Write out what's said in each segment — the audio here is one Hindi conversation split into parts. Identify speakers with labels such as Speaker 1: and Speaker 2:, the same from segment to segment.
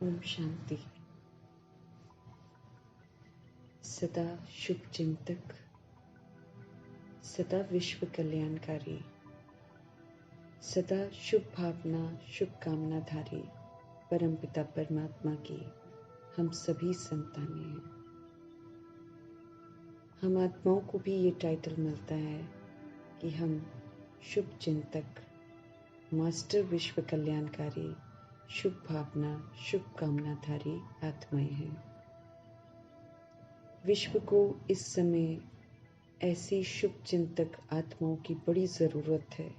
Speaker 1: ओम शांति। सदा शुभ चिंतक, सदा विश्व कल्याणकारी, सदा शुभ भावना शुभ कामनाधारी परमपिता परमात्मा की हम सभी संतानें हैं। हम आत्माओं को भी ये टाइटल मिलता है कि हम शुभ चिंतक, मास्टर विश्व कल्याणकारी, शुभ भावना शुभ कामनाधारी आत्माएं हैं। विश्व को इस समय ऐसी शुभ चिंतक आत्माओं की बड़ी ज़रूरत है।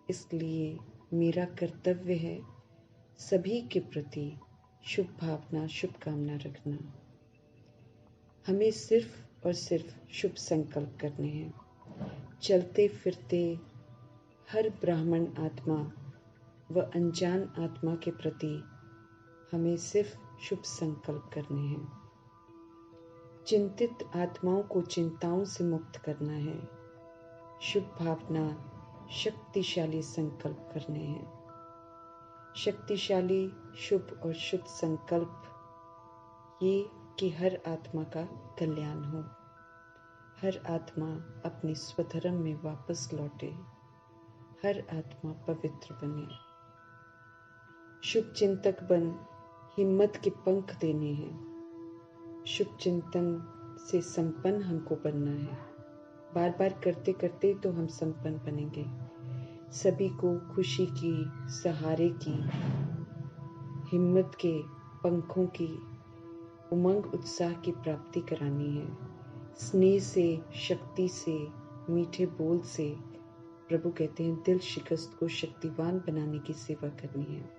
Speaker 1: इसलिए मेरा कर्तव्य है सभी के प्रति शुभ भावना शुभ कामना रखना। हमें सिर्फ और सिर्फ शुभ संकल्प करने हैं। चलते फिरते हर ब्राह्मण आत्मा व अनजान आत्मा के प्रति हमें सिर्फ शुभ संकल्प करने हैं। चिंतित आत्माओं को चिंताओं से मुक्त करना है। शुभ भावना शक्तिशाली संकल्प करने हैं। शक्तिशाली शुभ और शुद्ध संकल्प ये कि हर आत्मा का कल्याण हो, हर आत्मा अपने स्वधर्म में वापस लौटे, हर आत्मा पवित्र बने। शुभ चिंतक बन हिम्मत के पंख देने हैं। शुभ चिंतन से संपन्न हमको बनना है। बार बार करते करते तो हम संपन्न बनेंगे। सभी को खुशी की, सहारे की, हिम्मत के पंखों की, उमंग उत्साह की प्राप्ति करानी है। स्नेह से, शक्ति से, मीठे बोल से प्रभु कहते हैं दिल शिकस्त को शक्तिवान बनाने की सेवा करनी है।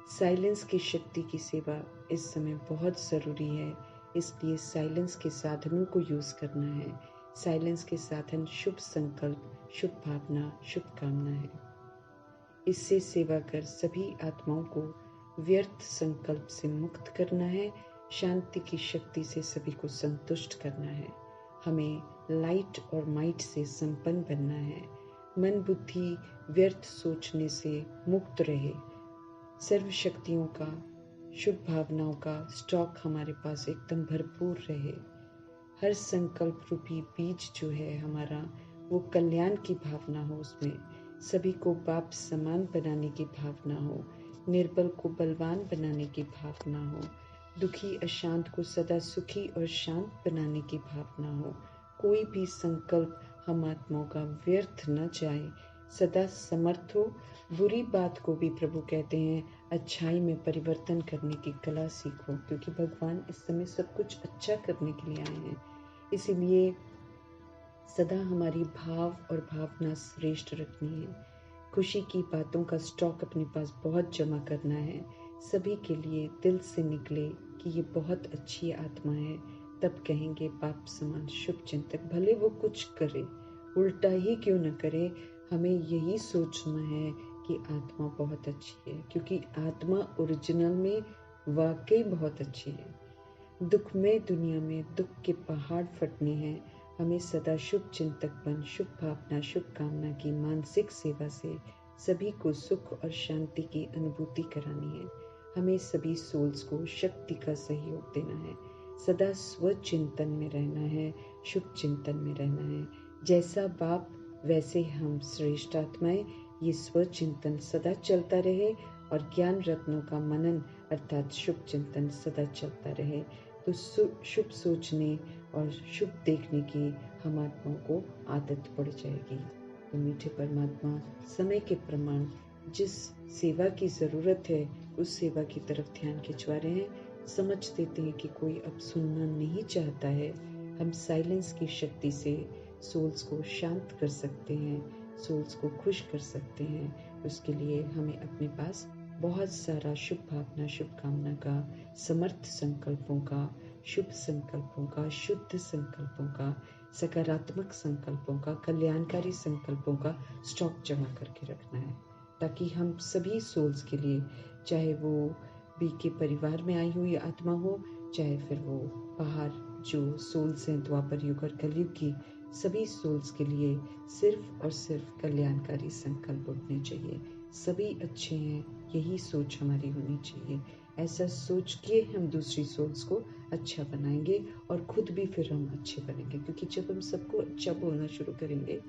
Speaker 1: साइलेंस की शक्ति की सेवा इस समय बहुत ज़रूरी है। इसलिए साइलेंस के साधनों को यूज़ करना है। साइलेंस के साधन शुभ संकल्प, शुभ भावना, शुभ कामना है। इससे सेवा कर सभी आत्माओं को व्यर्थ संकल्प से मुक्त करना है। शांति की शक्ति से सभी को संतुष्ट करना है। हमें लाइट और माइट से संपन्न बनना है। मन बुद्धि व्यर्थ सोचने से मुक्त रहे। सर्व शक्तियों का, शुभ भावनाओं का स्टॉक हमारे पास एकदम भरपूर रहे। हर संकल्प रूपी बीज जो है हमारा, वो कल्याण की भावना हो। उसमें सभी को बाप समान बनाने की भावना हो, निर्बल को बलवान बनाने की भावना हो, दुखी अशांत को सदा सुखी और शांत बनाने की भावना हो। कोई भी संकल्प हम आत्माओं का व्यर्थ न जाए, सदा समर्थ हो। बुरी बात को भी प्रभु कहते हैं अच्छाई में परिवर्तन करने की कला सीखो, क्योंकि भगवान इस समय सब कुछ अच्छा करने के लिए आए हैं। इसीलिए सदा हमारी भाव और भावना श्रेष्ठ रखनी है। खुशी की बातों का स्टॉक अपने पास बहुत जमा करना है। सभी के लिए दिल से निकले कि ये बहुत अच्छी आत्मा है, तब कहेंगे बाप समान शुभ चिंतक। भले वो कुछ करे, उल्टा ही क्यों न करे, हमें यही सोचना है कि आत्मा बहुत अच्छी है, क्योंकि आत्मा ओरिजिनल में वाकई बहुत अच्छी है। दुखमय दुनिया में दुख के पहाड़ फटने हैं। हमें सदा शुभ चिंतक बन शुभ भावना शुभ कामना की मानसिक सेवा से सभी को सुख और शांति की अनुभूति करानी है। हमें सभी सोल्स को शक्ति का सहयोग देना है। सदा स्व चिंतन में रहना है, शुभ चिंतन में रहना है। जैसा बाप वैसे हम श्रेष्ठ आत्माएं, ये स्व चिंतन सदा चलता रहे और ज्ञान रत्नों का मनन अर्थात शुभ चिंतन सदा चलता रहे। तो शुभ सोचने और शुभ देखने की हम आत्माओं को आदत पड़ जाएगी। तो मीठे परमात्मा समय के प्रमाण जिस सेवा की ज़रूरत है उस सेवा की तरफ ध्यान खिंचवा रहे हैं। समझ देते हैं कि कोई अब सुनना नहीं चाहता है। हम साइलेंस की शक्ति से सोल्स को शांत कर सकते हैं, सोल्स को खुश कर सकते हैं। उसके लिए हमें अपने पास बहुत सारा शुभ भावना शुभ कामना का, समर्थ संकल्पों का, शुभ संकल्पों का, शुद्ध संकल्पों का, सकारात्मक संकल्पों का, कल्याणकारी संकल्पों का स्टॉक जमा करके रखना है, ताकि हम सभी सोल्स के लिए, चाहे वो बी के परिवार में आई हुई आत्मा हो, चाहे फिर वो बाहर जो सोल्स हैं द्वापर युग और कलयुग की, सभी सोल्स के लिए सिर्फ और सिर्फ कल्याणकारी संकल्प उठने चाहिए। सभी अच्छे हैं, यही सोच हमारी होनी चाहिए। ऐसा सोच के हम दूसरी सोल्स को अच्छा बनाएंगे और खुद भी फिर हम अच्छे बनेंगे, क्योंकि जब हम सबको अच्छा बोलना शुरू करेंगे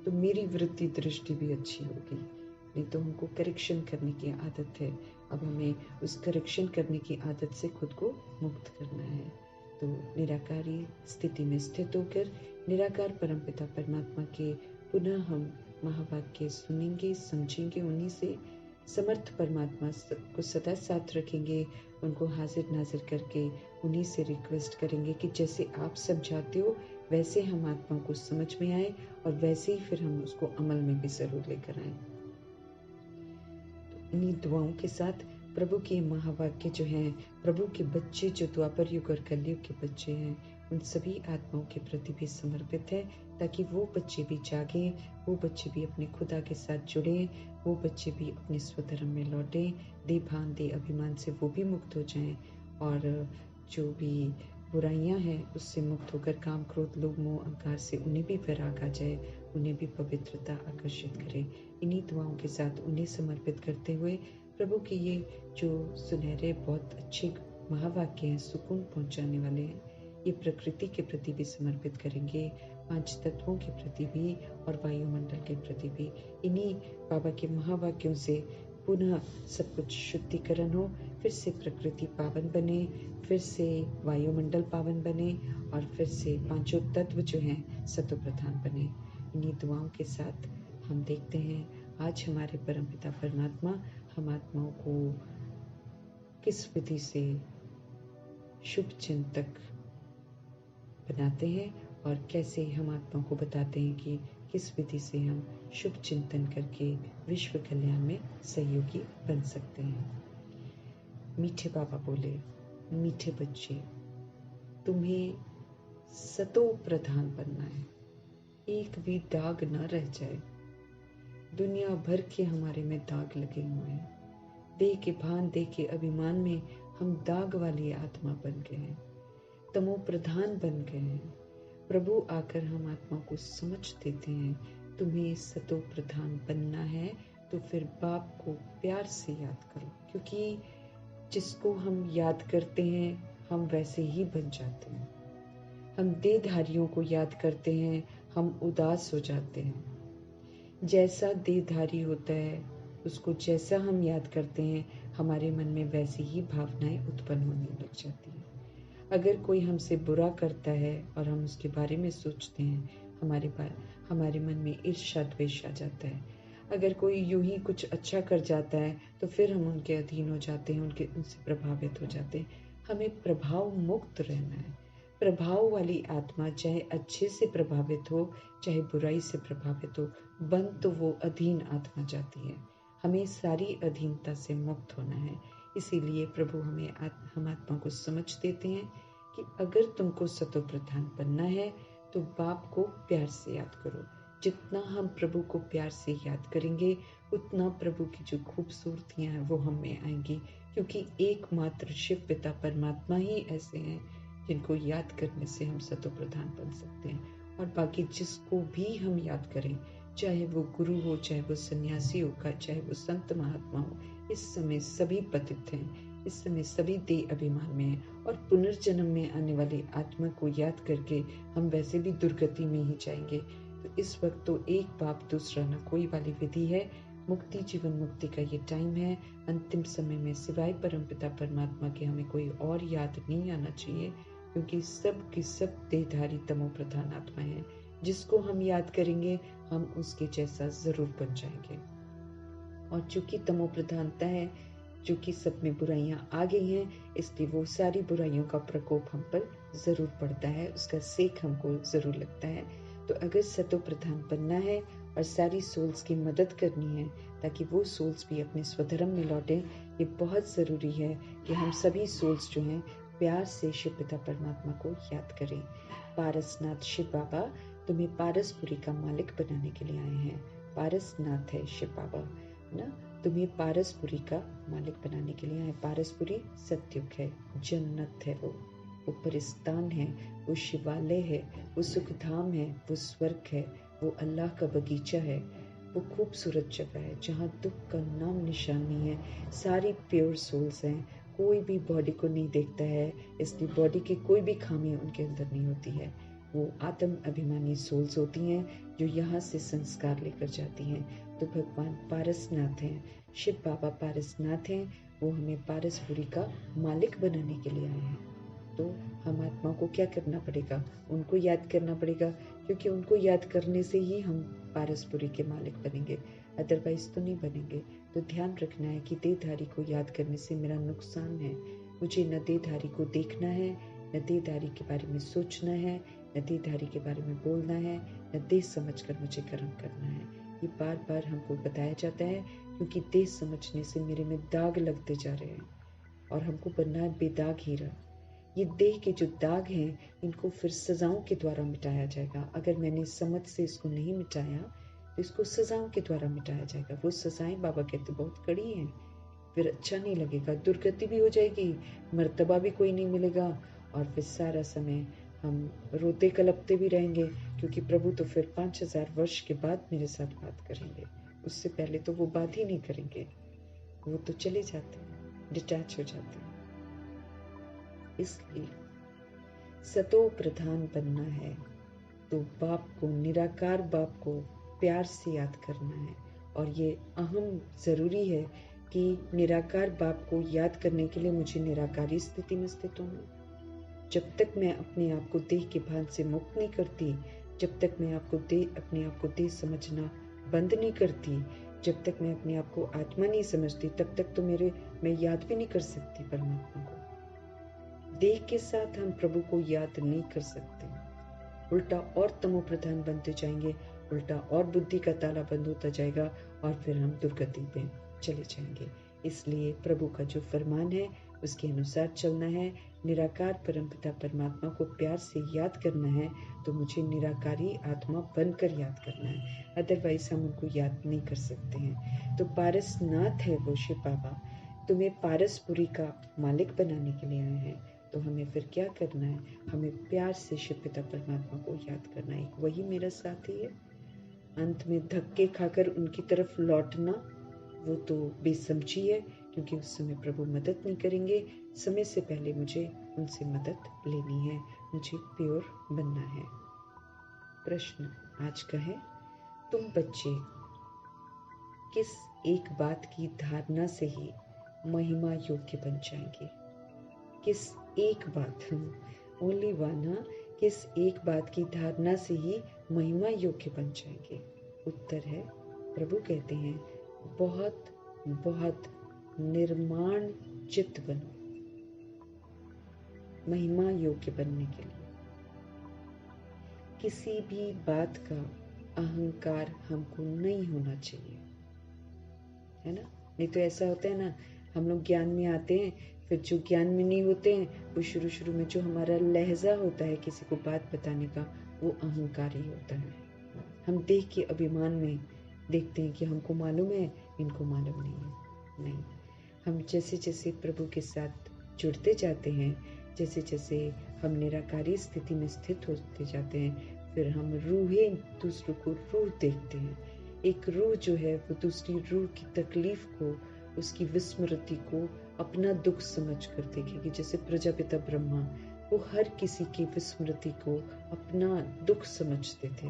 Speaker 1: तो मेरी वृत्ति दृष्टि भी अच्छी होगी। नहीं तो हमको करेक्शन करने की आदत है, अब हमें उस करेक्शन करने की आदत से खुद को मुक्त करना है। तो निराकारी स्थिति में स्थित होकर निराकार परमपिता परमात्मा के पुनः हम महावाक्य सुनेंगे, समझेंगे, उन्हीं से समर्थ परमात्मा को सदा साथ रखेंगे, उनको हाजिर नाजिर करके उन्हीं से रिक्वेस्ट करेंगे कि जैसे आप समझाते हो वैसे हम आत्माओं को समझ में आए और वैसे ही फिर हम उसको अमल में भी जरूर लेकर आए। तो इन्हीं दुआओं के साथ प्रभु के महावाक्य जो हैं, प्रभु के बच्चे जो द्वापर युग और कलयुग के बच्चे हैं, उन सभी आत्माओं के प्रति भी समर्पित है, ताकि वो बच्चे भी जागें, वो बच्चे भी अपने खुदा के साथ जुड़ें, वो बच्चे भी अपने स्वधर्म में लौटें, दे भान दे अभिमान से वो भी मुक्त हो जाएं और जो भी बुराइयां हैं उससे मुक्त होकर काम क्रोध लोभ मोह अहंकार से उन्हें भी वैराग आ जाए, उन्हें भी पवित्रता आकर्षित करे। इन्हीं दुआओं के साथ उन्हें समर्पित करते हुए प्रभु के ये जो सुनहरे बहुत अच्छे महावाक्य हैं, सुकून पहुंचाने वाले हैं, ये प्रकृति के प्रति भी समर्पित करेंगे, 5 तत्वों के प्रति भी और वायुमंडल के प्रति भी। इन्हीं बाबा के महावाक्यों से पुनः सब कुछ शुद्धिकरण हो, फिर से प्रकृति पावन बने, फिर से वायुमंडल पावन बने और फिर से 5 तत्व जो हैं सतो प्रधान बने। इन्हीं दुआओं के साथ हम देखते हैं आज हमारे परमपिता परमात्मा हम आत्माओं को किस विधि से शुभ चिंतक बनाते हैं और कैसे हम आत्माओं को बताते हैं कि किस विधि से हम शुभ चिंतन करके विश्व कल्याण में सहयोगी बन सकते हैं। मीठे बाबा बोले, मीठे बच्चे, तुम्हें सतो प्रधान बनना है, एक भी दाग न रह जाए। दुनिया भर के हमारे में दाग लगे हुए हैं, देह के भान देह के अभिमान में हम दाग वाली आत्मा बन गए हैं, तमो प्रधान बन गए हैं। प्रभु आकर हम आत्मा को समझ देते हैं, तुम्हें सतो प्रधान बनना है तो फिर बाप को प्यार से याद करो, क्योंकि जिसको हम याद करते हैं हम वैसे ही बन जाते हैं। हम देहधारियों को याद करते हैं, हम उदास हो जाते हैं। जैसा देहधारी होता है उसको जैसा हम याद करते हैं, हमारे मन में वैसी ही भावनाएं उत्पन्न होने लग जाती हैं। अगर कोई हमसे बुरा करता है और हम उसके बारे में सोचते हैं, हमारे मन में ईर्ष्या द्वेष आ जाता है। अगर कोई यूं ही कुछ अच्छा कर जाता है तो फिर हम उनके अधीन हो जाते हैं, उनसे प्रभावित हो जाते हैं। हमें प्रभाव मुक्त रहना है। प्रभाव वाली आत्मा चाहे अच्छे से प्रभावित हो चाहे बुराई से प्रभावित हो, बन तो वो अधीन आत्मा जाती है। हमें सारी अधीनता से मुक्त होना है। इसीलिए प्रभु हम आत्मा को समझ देते हैं कि अगर तुमको सतो प्रधान बनना है तो बाप को प्यार से याद करो। जितना हम प्रभु को प्यार से याद करेंगे उतना प्रभु की जो खूबसूरतियां हैं वो हम में आएंगी, क्योंकि एकमात्र शिव पिता परमात्मा ही ऐसे हैं जिनको याद करने से हम सतो प्रधान बन सकते हैं। और बाकी जिसको भी हम याद करें, चाहे वो गुरु हो, चाहे वो सन्यासी हो, चाहे वो संत महात्मा हो, इस समय सभी पतित हैं, इस समय सभी देह अभिमान में हैं और पुनर्जन्म में आने वाली आत्मा को याद करके हम वैसे भी दुर्गति में ही जाएंगे। तो इस वक्त तो एक बाप दूसरा न कोई वाली विधि है। मुक्ति जीवन मुक्ति का ये टाइम है। अंतिम समय में सिवाय परमपिता परमात्मा के हमें कोई और याद नहीं आना चाहिए, क्योंकि सब की सब देहधारी तमो प्रधान आत्मा है। जिसको हम याद करेंगे हम उसके जैसा जरूर बन जाएंगे। और चूंकि तमो प्रधानता है, चूंकि सब में बुराइयां आ गई हैं, इसलिए वो सारी बुराइयों का प्रकोप हम पर जरूर पड़ता है, उसका सेक हमको जरूर लगता है। तो अगर सतो प्रधान बनना है और सारी सोल्स की मदद करनी है ताकि वो सोल्स भी अपने स्वधर्म में लौटें, ये बहुत ज़रूरी है कि हम सभी सोल्स जो हैं प्यार से शिव पिता परमात्मा को याद करें। पारसनाथ शिव बाबा तुम्हें पारसपुरी का मालिक बनाने के लिए आए हैं। पारसनाथ है शिव बाबा ना, तुम्हें पारसपुरी का मालिक बनाने के लिए आए। पारसपुरी सत्युग है, जन्नत है, वो परिस्तान है, वो शिवालय है, वो सुखधाम है, वो स्वर्ग है, वो अल्लाह का बगीचा है, वो खूबसूरत जगह है जहाँ दुख का नाम निशान नहीं है। सारी प्योर सोल्स हैं, कोई भी बॉडी को नहीं देखता है, इसलिए बॉडी की कोई भी खामी उनके अंदर नहीं होती है। वो आत्म अभिमानी सोल्स होती हैं जो यहाँ से संस्कार लेकर जाती हैं। तो भगवान पारसनाथ हैं, शिव बाबा पारसनाथ हैं, वो हमें पारसपुरी का मालिक बनाने के लिए आए हैं। तो हम आत्मा को क्या करना पड़ेगा? उनको याद करना पड़ेगा, क्योंकि उनको याद करने से ही हम पारसपुरी के मालिक बनेंगे, अदरवाइज तो नहीं बनेंगे। तो ध्यान रखना है कि देहधारी को याद करने से मेरा नुकसान है। मुझे न देहधारी को देखना है, न देहधारी के बारे में सोचना है, न देहधारी के बारे में बोलना है, न देह समझकर मुझे कर्म करना है। ये बार बार हमको बताया जाता है, क्योंकि देह समझने से मेरे में दाग लगते जा रहे हैं और हमको बनना है बेदाग हीरा। ये देह के जो दाग हैं, इनको फिर सजाओं के द्वारा मिटाया जाएगा। अगर मैंने समझ से इसको नहीं मिटाया तो इसको सजाओं के द्वारा मिटाया जाएगा। वो सजाएं बाबा कहते बहुत कड़ी हैं, फिर अच्छा नहीं लगेगा, दुर्गति भी हो जाएगी, मर्तबा भी कोई नहीं मिलेगा, और फिर सारा समय हम रोते कलपते भी रहेंगे, क्योंकि प्रभु तो फिर 5000 वर्ष के बाद मेरे साथ बात करेंगे। उससे पहले तो वो बात ही नहीं करेंगे, वो तो चले जाते हैं, डिटैच हो जाते हैं। इसलिए सतो प्रधान बनना है तो बाप को, निराकार बाप को प्यार से याद करना है। और ये अहम ज़रूरी है कि निराकार बाप को याद करने के लिए मुझे निराकारी स्थिति में स्थित होना। जब तक मैं अपने आप को देह के भान से मुक्त नहीं करती, जब तक मैं अपने आप को देह समझना बंद नहीं करती, जब तक मैं अपने आप को आत्मा नहीं समझती, तब तक तो मैं याद भी नहीं कर सकती परमात्मा को। देह के साथ हम प्रभु को याद नहीं कर सकते, उल्टा और तमो प्रधान बनते जाएंगे, उल्टा और बुद्धि का ताला बंद होता जाएगा, और फिर हम दुर्गति में चले जाएंगे। इसलिए प्रभु का जो फरमान है उसके अनुसार चलना है। निराकार परमपिता परमात्मा को प्यार से याद करना है, तो मुझे निराकारी आत्मा बनकर याद करना है, अदरवाइज हम उनको याद नहीं कर सकते हैं। तो पारसनाथ है वो शिव बाबा, तुम्हें पारसपुरी का मालिक बनाने के लिए आए हैं। तो हमें फिर क्या करना है? हमें प्यार से शिव पिता परमात्मा को याद करना है, वही मेरा साथी है। अंत में धक्के खाकर उनकी तरफ लौटना वो तो बेसमझी है, क्योंकि उस समय प्रभु मदद नहीं करेंगे। समय से पहले मुझे उनसे मदद लेनी है, मुझे प्योर बनना है। प्रश्न आज का है, तुम बच्चे किस एक बात की धारणा से ही महिमा योग्य बन जाएंगे? किस एक बात, ओनली वन, किस एक बात की धारणा से ही महिमा योग्य बन जाएंगे? उत्तर है, प्रभु कहते हैं बहुत बहुत निर्माण चित्त बनो महिमा योग्य बनने के लिए। किसी भी बात का अहंकार हमको नहीं होना चाहिए, है ना? नहीं तो ऐसा होता है ना, हम लोग ज्ञान में आते हैं, फिर जो ज्ञान में नहीं होते हैं, वो शुरू में जो हमारा लहजा होता है किसी को बात बताने का, वो अहंकार ही होता है। हम देख के अभिमान में देखते हैं कि हमको मालूम है, इनको मालूम नहीं है। नहीं, हम जैसे जैसे प्रभु के साथ जुड़ते जाते हैं, जैसे जैसे हम निराकारी स्थिति में स्थित होते जाते हैं, फिर हम रूहें दूसरों को रूह देखते हैं। एक रूह जो है वो दूसरी रूह की तकलीफ को, उसकी विस्मृति को अपना दुख समझ कर देखेगी। जैसे प्रजापिता ब्रह्मा, वो हर किसी की विस्मृति को अपना दुख समझते थे,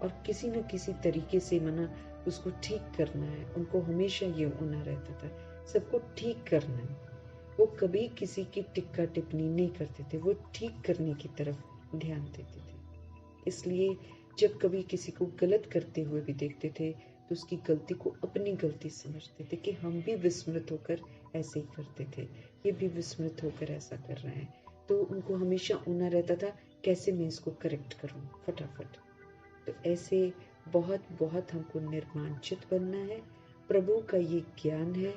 Speaker 1: और किसी न किसी तरीके से मना उसको ठीक करना है, उनको हमेशा ये होना रहता था, सबको ठीक करना है। वो कभी किसी की टिक्का टिप्पणी नहीं करते थे, वो ठीक करने की तरफ ध्यान देते थे। इसलिए जब कभी किसी को गलत करते हुए भी देखते थे, तो उसकी गलती को अपनी गलती समझते थे कि हम भी विस्मृत होकर ऐसे ही करते थे, ये भी विस्मृत होकर ऐसा कर रहे हैं। तो उनको हमेशा होना रहता था कैसे मैं इसको करेक्ट करूं फटाफट। तो ऐसे बहुत बहुत हमको निर्माणचित बनना है। प्रभु का ये ज्ञान है,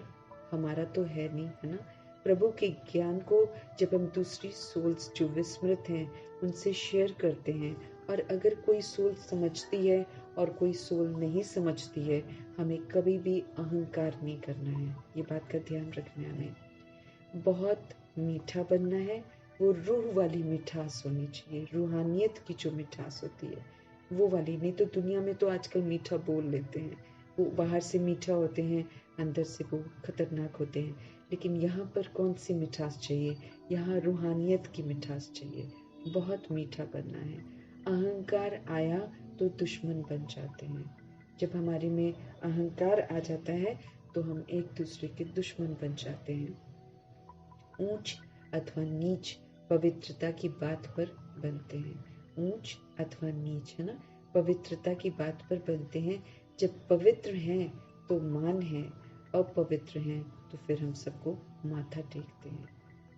Speaker 1: हमारा तो है नहीं, है ना? प्रभु के ज्ञान को जब हम दूसरी सोल्स जो विस्मृत हैं उनसे शेयर करते हैं, और अगर कोई सोल समझती है और कोई सोल नहीं समझती है, हमें कभी भी अहंकार नहीं करना है। ये बात का ध्यान रखना है। हमें बहुत मीठा बनना है, वो रूह वाली मिठास होनी चाहिए, रूहानियत की जो मिठास होती है वो वाली। नहीं तो दुनिया में तो आजकल मीठा बोल लेते हैं, वो बाहर से मीठा होते हैं, अंदर से वो खतरनाक होते हैं। लेकिन यहाँ पर कौन सी मिठास चाहिए? यहाँ रूहानियत की मिठास चाहिए। बहुत मीठा बनना है। अहंकार आया तो दुश्मन बन जाते हैं। जब हमारे में अहंकार आ जाता है तो हम एक दूसरे के दुश्मन बन जाते हैं। ऊंच अथवा नीच पवित्रता की बात पर बनते हैं। ऊंच अथवा नीच, है ना, पवित्रता की बात पर बनते हैं। जब पवित्र हैं तो मान है, अपवित्र हैं तो फिर हम सबको माथा टेकते हैं।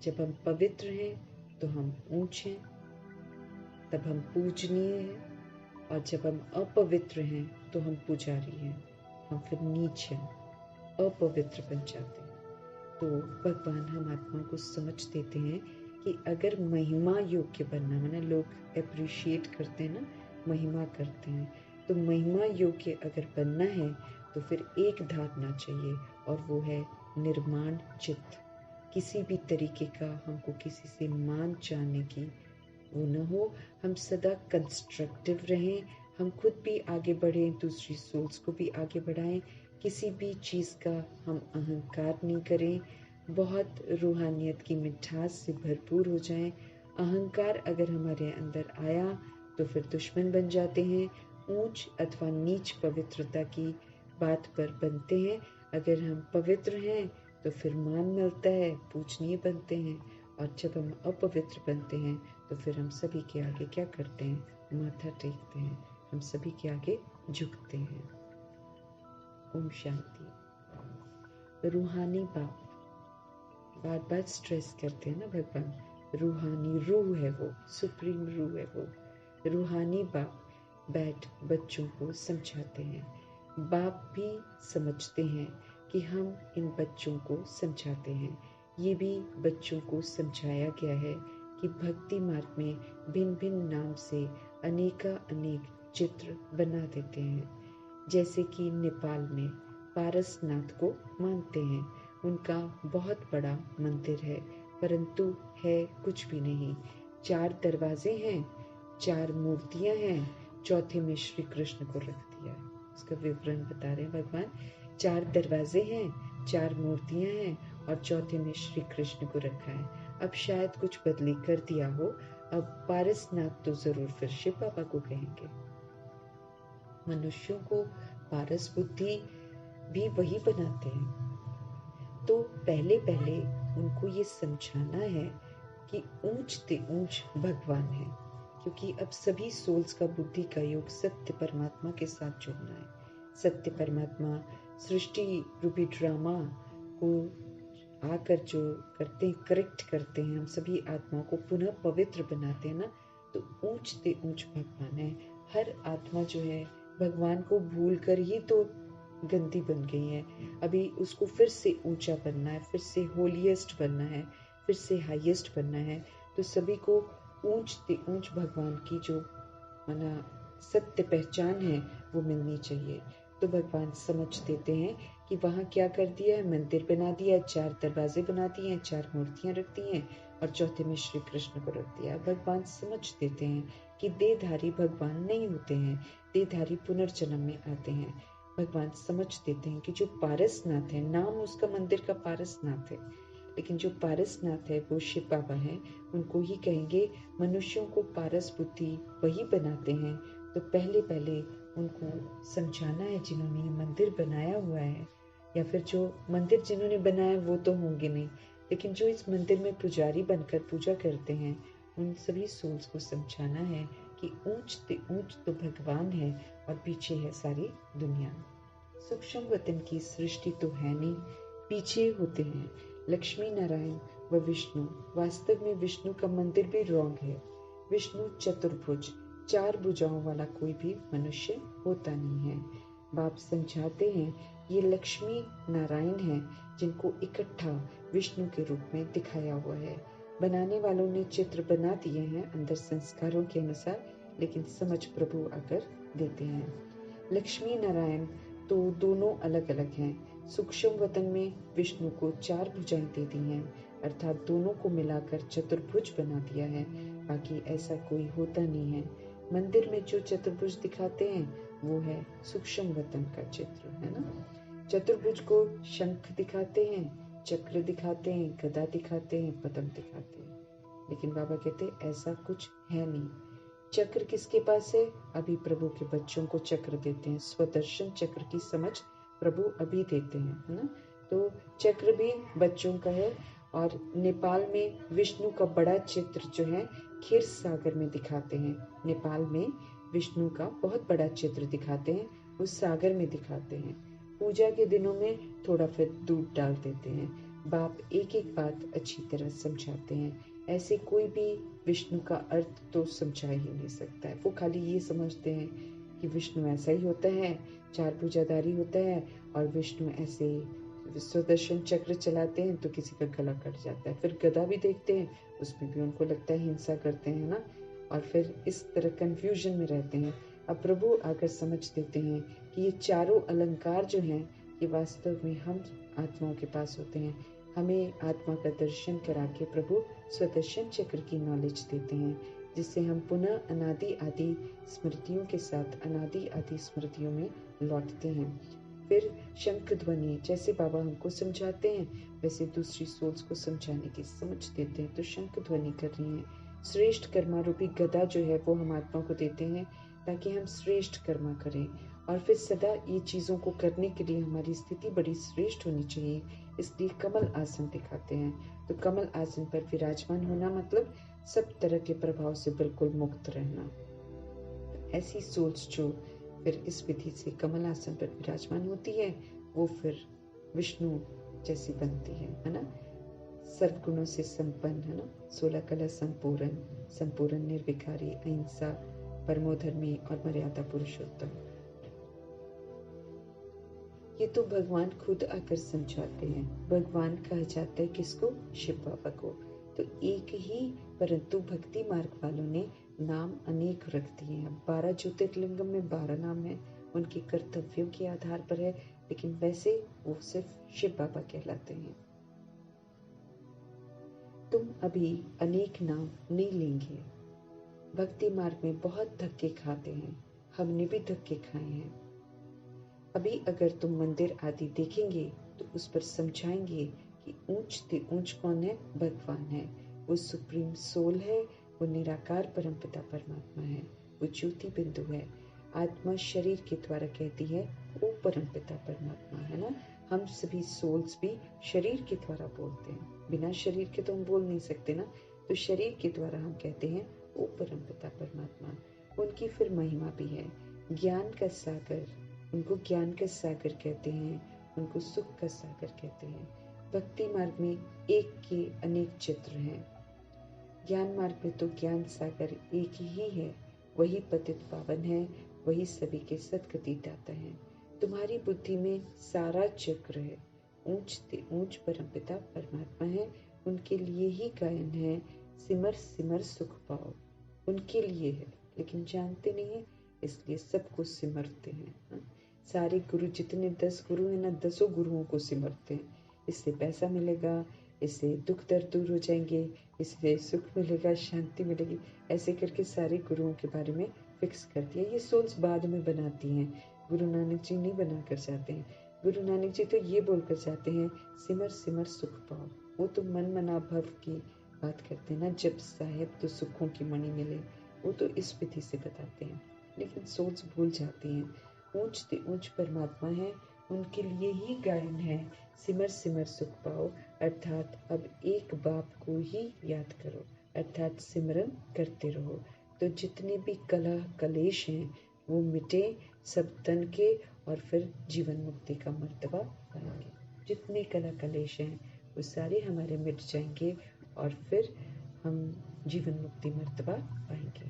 Speaker 1: जब हम पवित्र हैं तो हम ऊंच हैं, तब हम पूजनीय हैं, और जब हम अपवित्र हैं तो हम पुजारी हैं, हम फिर नीच हैं, अपवित्र बन जाते हैं। तो भगवान हम आत्मा को समझ देते हैं कि अगर महिमा योग्य बनना, माना लोग अप्रिशिएट करते हैं ना, महिमा करते हैं, तो महिमा योग्य अगर बनना है तो फिर एक धारणा चाहिए, और वो है निर्माण चित्त। किसी भी तरीके का हमको किसी से मान चाहने की वो न हो। हम सदा कंस्ट्रक्टिव रहें, हम खुद भी आगे बढ़ें, दूसरी सोल्स को भी आगे बढ़ाएं। किसी भी चीज़ का हम अहंकार नहीं करें, बहुत रूहानियत की मिठास से भरपूर हो जाएं। अहंकार अगर हमारे अंदर आया तो फिर दुश्मन बन जाते हैं। ऊंच अथवा नीच पवित्रता की बात पर बनते हैं। अगर हम पवित्र हैं तो फिर मान मिलता है, पूजनीय बनते हैं। और जब हम अपवित्र बनते हैं तो फिर हम सभी के आगे क्या करते हैं? माथा टेकते हैं, हम सभी के आगे झुकते हैं। ओम शांति। रूहानी बाप, बार बार स्ट्रेस करते हैं ना भगवान, रूहानी रूह है वो, सुप्रीम रूह है वो। रूहानी बाप बैठ बच्चों को समझाते हैं। बाप भी समझते हैं कि हम इन बच्चों को समझाते हैं। ये भी बच्चों को समझाया गया है कि भक्ति मार्ग में भिन्न भिन्न नाम से अनेका अनेक चित्र बना देते हैं। जैसे कि नेपाल में पारसनाथ को मानते हैं, उनका बहुत बड़ा मंदिर है, परंतु है कुछ भी नहीं। 4 दरवाजे हैं, 4 मूर्तियां हैं, चौथे में श्री कृष्ण को रख दिया है। उसका विवरण बता रहे हैं भगवान। 4 दरवाजे हैं, 4 मूर्तियां हैं, और चौथे में श्री कृष्ण को रखा है। अब शायद कुछ बदली कर दिया हो, अब पारसनाथ तो जरूर फिर शिव बाबा को कहेंगे। मनुष्यों को पारस बुद्धि भी वही बनाते हैं। तो पहले पहले उनको ये समझाना है कि ऊंच ते ऊंच भगवान है, क्योंकि अब सभी सोल्स का बुद्धि का योग सत्य परमात्मा के साथ जुड़ना है। सत्य परमात्मा सृष्टि रूपी ड्रामा को आकर जो करते हैं, करेक्ट करते हैं, हम सभी आत्माओं को पुनः पवित्र बनाते हैं ना, तो ऊंच ते ऊंच भगवान है। हर आत्मा जो है भगवान को भूल कर ही तो गंदी बन गई है। अभी उसको फिर से ऊंचा बनना है, फिर से होलीएस्ट बनना है, फिर से हाईएस्ट बनना है। तो सभी को ऊंच ते ऊंच भगवान की जो माना सत्य पहचान है वो मिलनी चाहिए। तो भगवान समझ देते हैं कि वहाँ क्या कर दिया है, मंदिर बना दिया है, 4 दरवाजे बना दिए हैं, 4 मूर्तियां रख दी हैं, और चौथे में श्री कृष्ण को रख दिया। भगवान समझ देते हैं कि देहधारी भगवान नहीं होते हैं, देहधारी पुनर्जन्म में आते हैं। भगवान समझ देते हैं कि जो पारसनाथ है, नाम उसका मंदिर का पारसनाथ है, लेकिन जो पारसनाथ है वो शिव बाबा है। उनको ही कहेंगे। मनुष्यों को पारस बुद्धि वही बनाते हैं। तो पहले पहले उनको समझाना है जिन्होंने ये मंदिर बनाया हुआ है, या फिर जो मंदिर जिन्होंने बनाया वो तो होंगे नहीं, लेकिन जो इस मंदिर में पुजारी बनकर पूजा करते हैं, उन सभी सोल्स को समझाना है कि ऊंच ते ऊंच तो भगवान है और पीछे है सारी दुनिया। सूक्ष्म वतन की सृष्टि तो है नहीं, पीछे होते हैं लक्ष्मी नारायण व विष्णु। वास्तव में विष्णु का मंदिर भी रॉन्ग है। विष्णु चतुर्भुज, 4 भुजाओं वाला कोई भी मनुष्य होता नहीं है। बाप समझाते हैं ये लक्ष्मी नारायण हैं, जिनको इकट्ठा विष्णु के रूप में दिखाया हुआ है। बनाने वालों ने चित्र बना दिए हैं अंदर संस्कारों के अनुसार, लेकिन समझ प्रभु आकर देते हैं। लक्ष्मी नारायण तो दोनों अलग अलग हैं। सूक्ष्म वतन में विष्णु को 4 भुजाएं दे दी हैं, अर्थात दोनों को मिलाकर चतुर्भुज बना दिया है। बाकी ऐसा कोई होता नहीं है। मंदिर में जो चतुर्भुज दिखाते हैं वो है सूक्ष्म वतन का चित्र, है ना। चतुर्भुज को शंख दिखाते हैं, चक्र दिखाते हैं, गदा दिखाते हैं, पद्म दिखाते हैं, लेकिन बाबा कहते हैं ऐसा कुछ है नहीं। चक्र किसके पास है? अभी प्रभु के बच्चों को चक्र देते हैं। स्वदर्शन चक्र की समझ प्रभु अभी देते हैं, है ना। तो चक्र भी बच्चों का है। और नेपाल में विष्णु का बड़ा चित्र जो है क्षीर सागर में दिखाते हैं। नेपाल में विष्णु का बहुत बड़ा चित्र दिखाते हैं, उस सागर में दिखाते हैं। पूजा के दिनों में थोड़ा फिर दूध डाल देते हैं। बाप एक एक बात अच्छी तरह समझाते हैं। ऐसे कोई भी विष्णु का अर्थ तो समझा ही नहीं सकता है। वो खाली ये समझते हैं कि विष्णु ऐसा ही होता है, चार भुजाधारी होता है, और विष्णु ऐसे सुदर्शन चक्र चलाते हैं तो किसी का गला कट जाता है। फिर गदा भी देखते हैं, उसमें भी उनको लगता है हिंसा करते हैं ना, और फिर इस तरह कंफ्यूजन में रहते हैं। अब प्रभु आकर समझ देते हैं कि ये चारों अलंकार जो हैं ये वास्तव में हम आत्माओं के पास होते हैं। हमें आत्मा का दर्शन करा के प्रभु स्वदर्शन चक्र की नॉलेज देते हैं, जिससे हम पुनः अनादि आदि स्मृतियों के साथ अनादि आदि स्मृतियों में लौटते हैं। फिर शंख ध्वनि, जैसे बाबा हमको समझाते हैं वैसे दूसरी सोल्स को समझाने की समझ देते हैं। तो शंख ध्वनि कर रही है। श्रेष्ठ कर्मा रूपी गदा जो है वो हम आत्मा को देते हैं ताकि हम श्रेष्ठ कर्मा करें, और फिर सदा ये चीज़ों को करने के लिए हमारी स्थिति बड़ी श्रेष्ठ होनी चाहिए, इसलिए कमल आसन दिखाते हैं। तो कमल आसन पर विराजमान होना मतलब सब तरह के प्रभाव से बिल्कुल मुक्त रहना। ऐसी सोच जो फिर इस विधि से कमल आसन पर विराजमान होती है वो फिर विष्णु जैसी बनती है ना। सर्वगुणों से संपन्न, है ना। 16 कला संपूर्ण, संपूर्ण निर्विकारी, अहिंसा, परमोधर्मी और मर्यादा पुरुषोत्तम। ये तो भगवान खुद आकर समझाते हैं। भगवान कहा जाता है किसको? शिव बाबा को। तो एक ही, परंतु भक्ति मार्ग वालों ने नाम अनेक रख दिए हैं। 12 ज्योतिर्लिंगम में 12 नाम है, उनके कर्तव्यों के आधार पर है, लेकिन वैसे वो सिर्फ शिव बाबा कहलाते हैं। तुम अभी अनेक नाम नहीं लेंगे। भक्ति मार्ग में बहुत धक्के खाते हैं, हमने भी धक्के खाए हैं। अभी अगर तुम मंदिर आदि देखेंगे तो उस पर समझाएंगे कि ऊंच से ऊंच कौन है? भगवान है। वो सुप्रीम सोल है, वो निराकार परमपिता परमात्मा है, वो ज्योति बिंदु है। आत्मा शरीर के द्वारा कहती है वो परमपिता परमात्मा है ना। हम सभी सोल्स भी शरीर के द्वारा बोलते हैं, बिना शरीर के तो हम बोल नहीं सकते ना। तो शरीर के द्वारा हम कहते हैं वो परमपिता परमात्मा। उनकी फिर महिमा भी है। ज्ञान का सागर, उनको ज्ञान का सागर कहते हैं, उनको सुख का सागर कहते हैं। भक्ति मार्ग में एक के अनेक चित्र हैं। ज्ञान मार्ग में तो ज्ञान सागर एक ही है, वही पतित पावन है, वही सभी के सदगति दाता है। तुम्हारी बुद्धि में सारा चक्र है। ऊंच से ऊंच परमपिता परमात्मा है, उनके लिए ही गायन है। सिमर सिमर सुख पाओ, उनके लिए है, लेकिन जानते नहीं है, इसलिए सबको सिमरते हैं। सारे गुरु जितने 10 गुरु हैं ना, 10 गुरुओं को सिमरते हैं। इससे पैसा मिलेगा, इससे दुख दर्द दूर हो जाएंगे, इससे सुख मिलेगा, शांति मिलेगी, ऐसे करके सारे गुरुओं के बारे में फिक्स कर दिया। ये सोल्स बाद में बनाती हैं, गुरु नानक जी नहीं बना कर जाते हैं। गुरु नानक जी तो ये बोलकर जाते हैं सिमर सिमर सुख पाओ। वो तो मन मना भव की बात करते हैं ना, जब साहेब तो सुखों की मणि मिले, वो तो इस विधि से बताते हैं। लेकिन सोच भूल जाती हैं ऊंच से ऊंच परमात्मा है, उनके लिए ही गायन है। सिमर सिमर सुख पाओ, अर्थात अब एक बाप को ही याद करो, अर्थात सिमरन करते रहो। तो जितने भी कलह कलेश हैं वो मिटे, सब तन के, और फिर जीवन मुक्ति का मर्तबा पाएंगे। जितने कलह कलेश हैं वो सारे हमारे मिट जाएंगे, और फिर हम जीवन मुक्ति मर्तबा पाएंगे।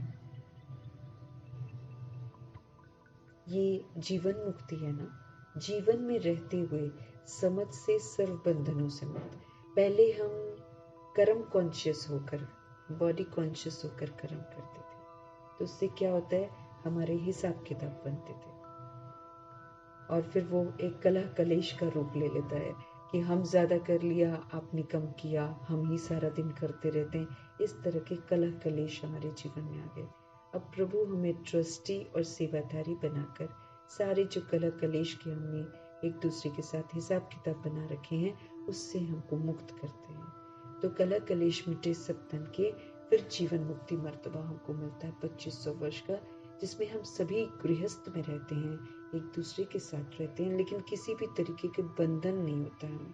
Speaker 1: ये जीवन मुक्ति है ना, जीवन में रहते हुए समझ से सर्व बंधनों से मुक्त। पहले हम कर्म कॉन्शियस होकर, बॉडी कॉन्शियस होकर कर्म करते थे, तो उससे क्या होता है, हमारे हिसाब किताब बनते थे, और फिर वो एक कलह कलेश का रूप ले लेता है कि हम ज्यादा कर लिया, आपने कम किया, हम ही सारा दिन करते रहते हैं। इस तरह के कलह कलेश हमारे जीवन में आ गए। अब प्रभु हमें ट्रस्टी और सेवाधारी बनाकर सारे जो कलह कलेश के हमने एक दूसरे के साथ हिसाब किताब बना रखे हैं, उससे हमको मुक्त करते हैं। तो कलह कलेश मिटे सब तन के, फिर जीवन मुक्ति मर्तबा हमको मिलता है 2500 वर्ष का, जिसमें हम सभी गृहस्थ में रहते हैं, एक दूसरे के साथ रहते हैं, लेकिन किसी भी तरीके के बंधन नहीं होता है हमें।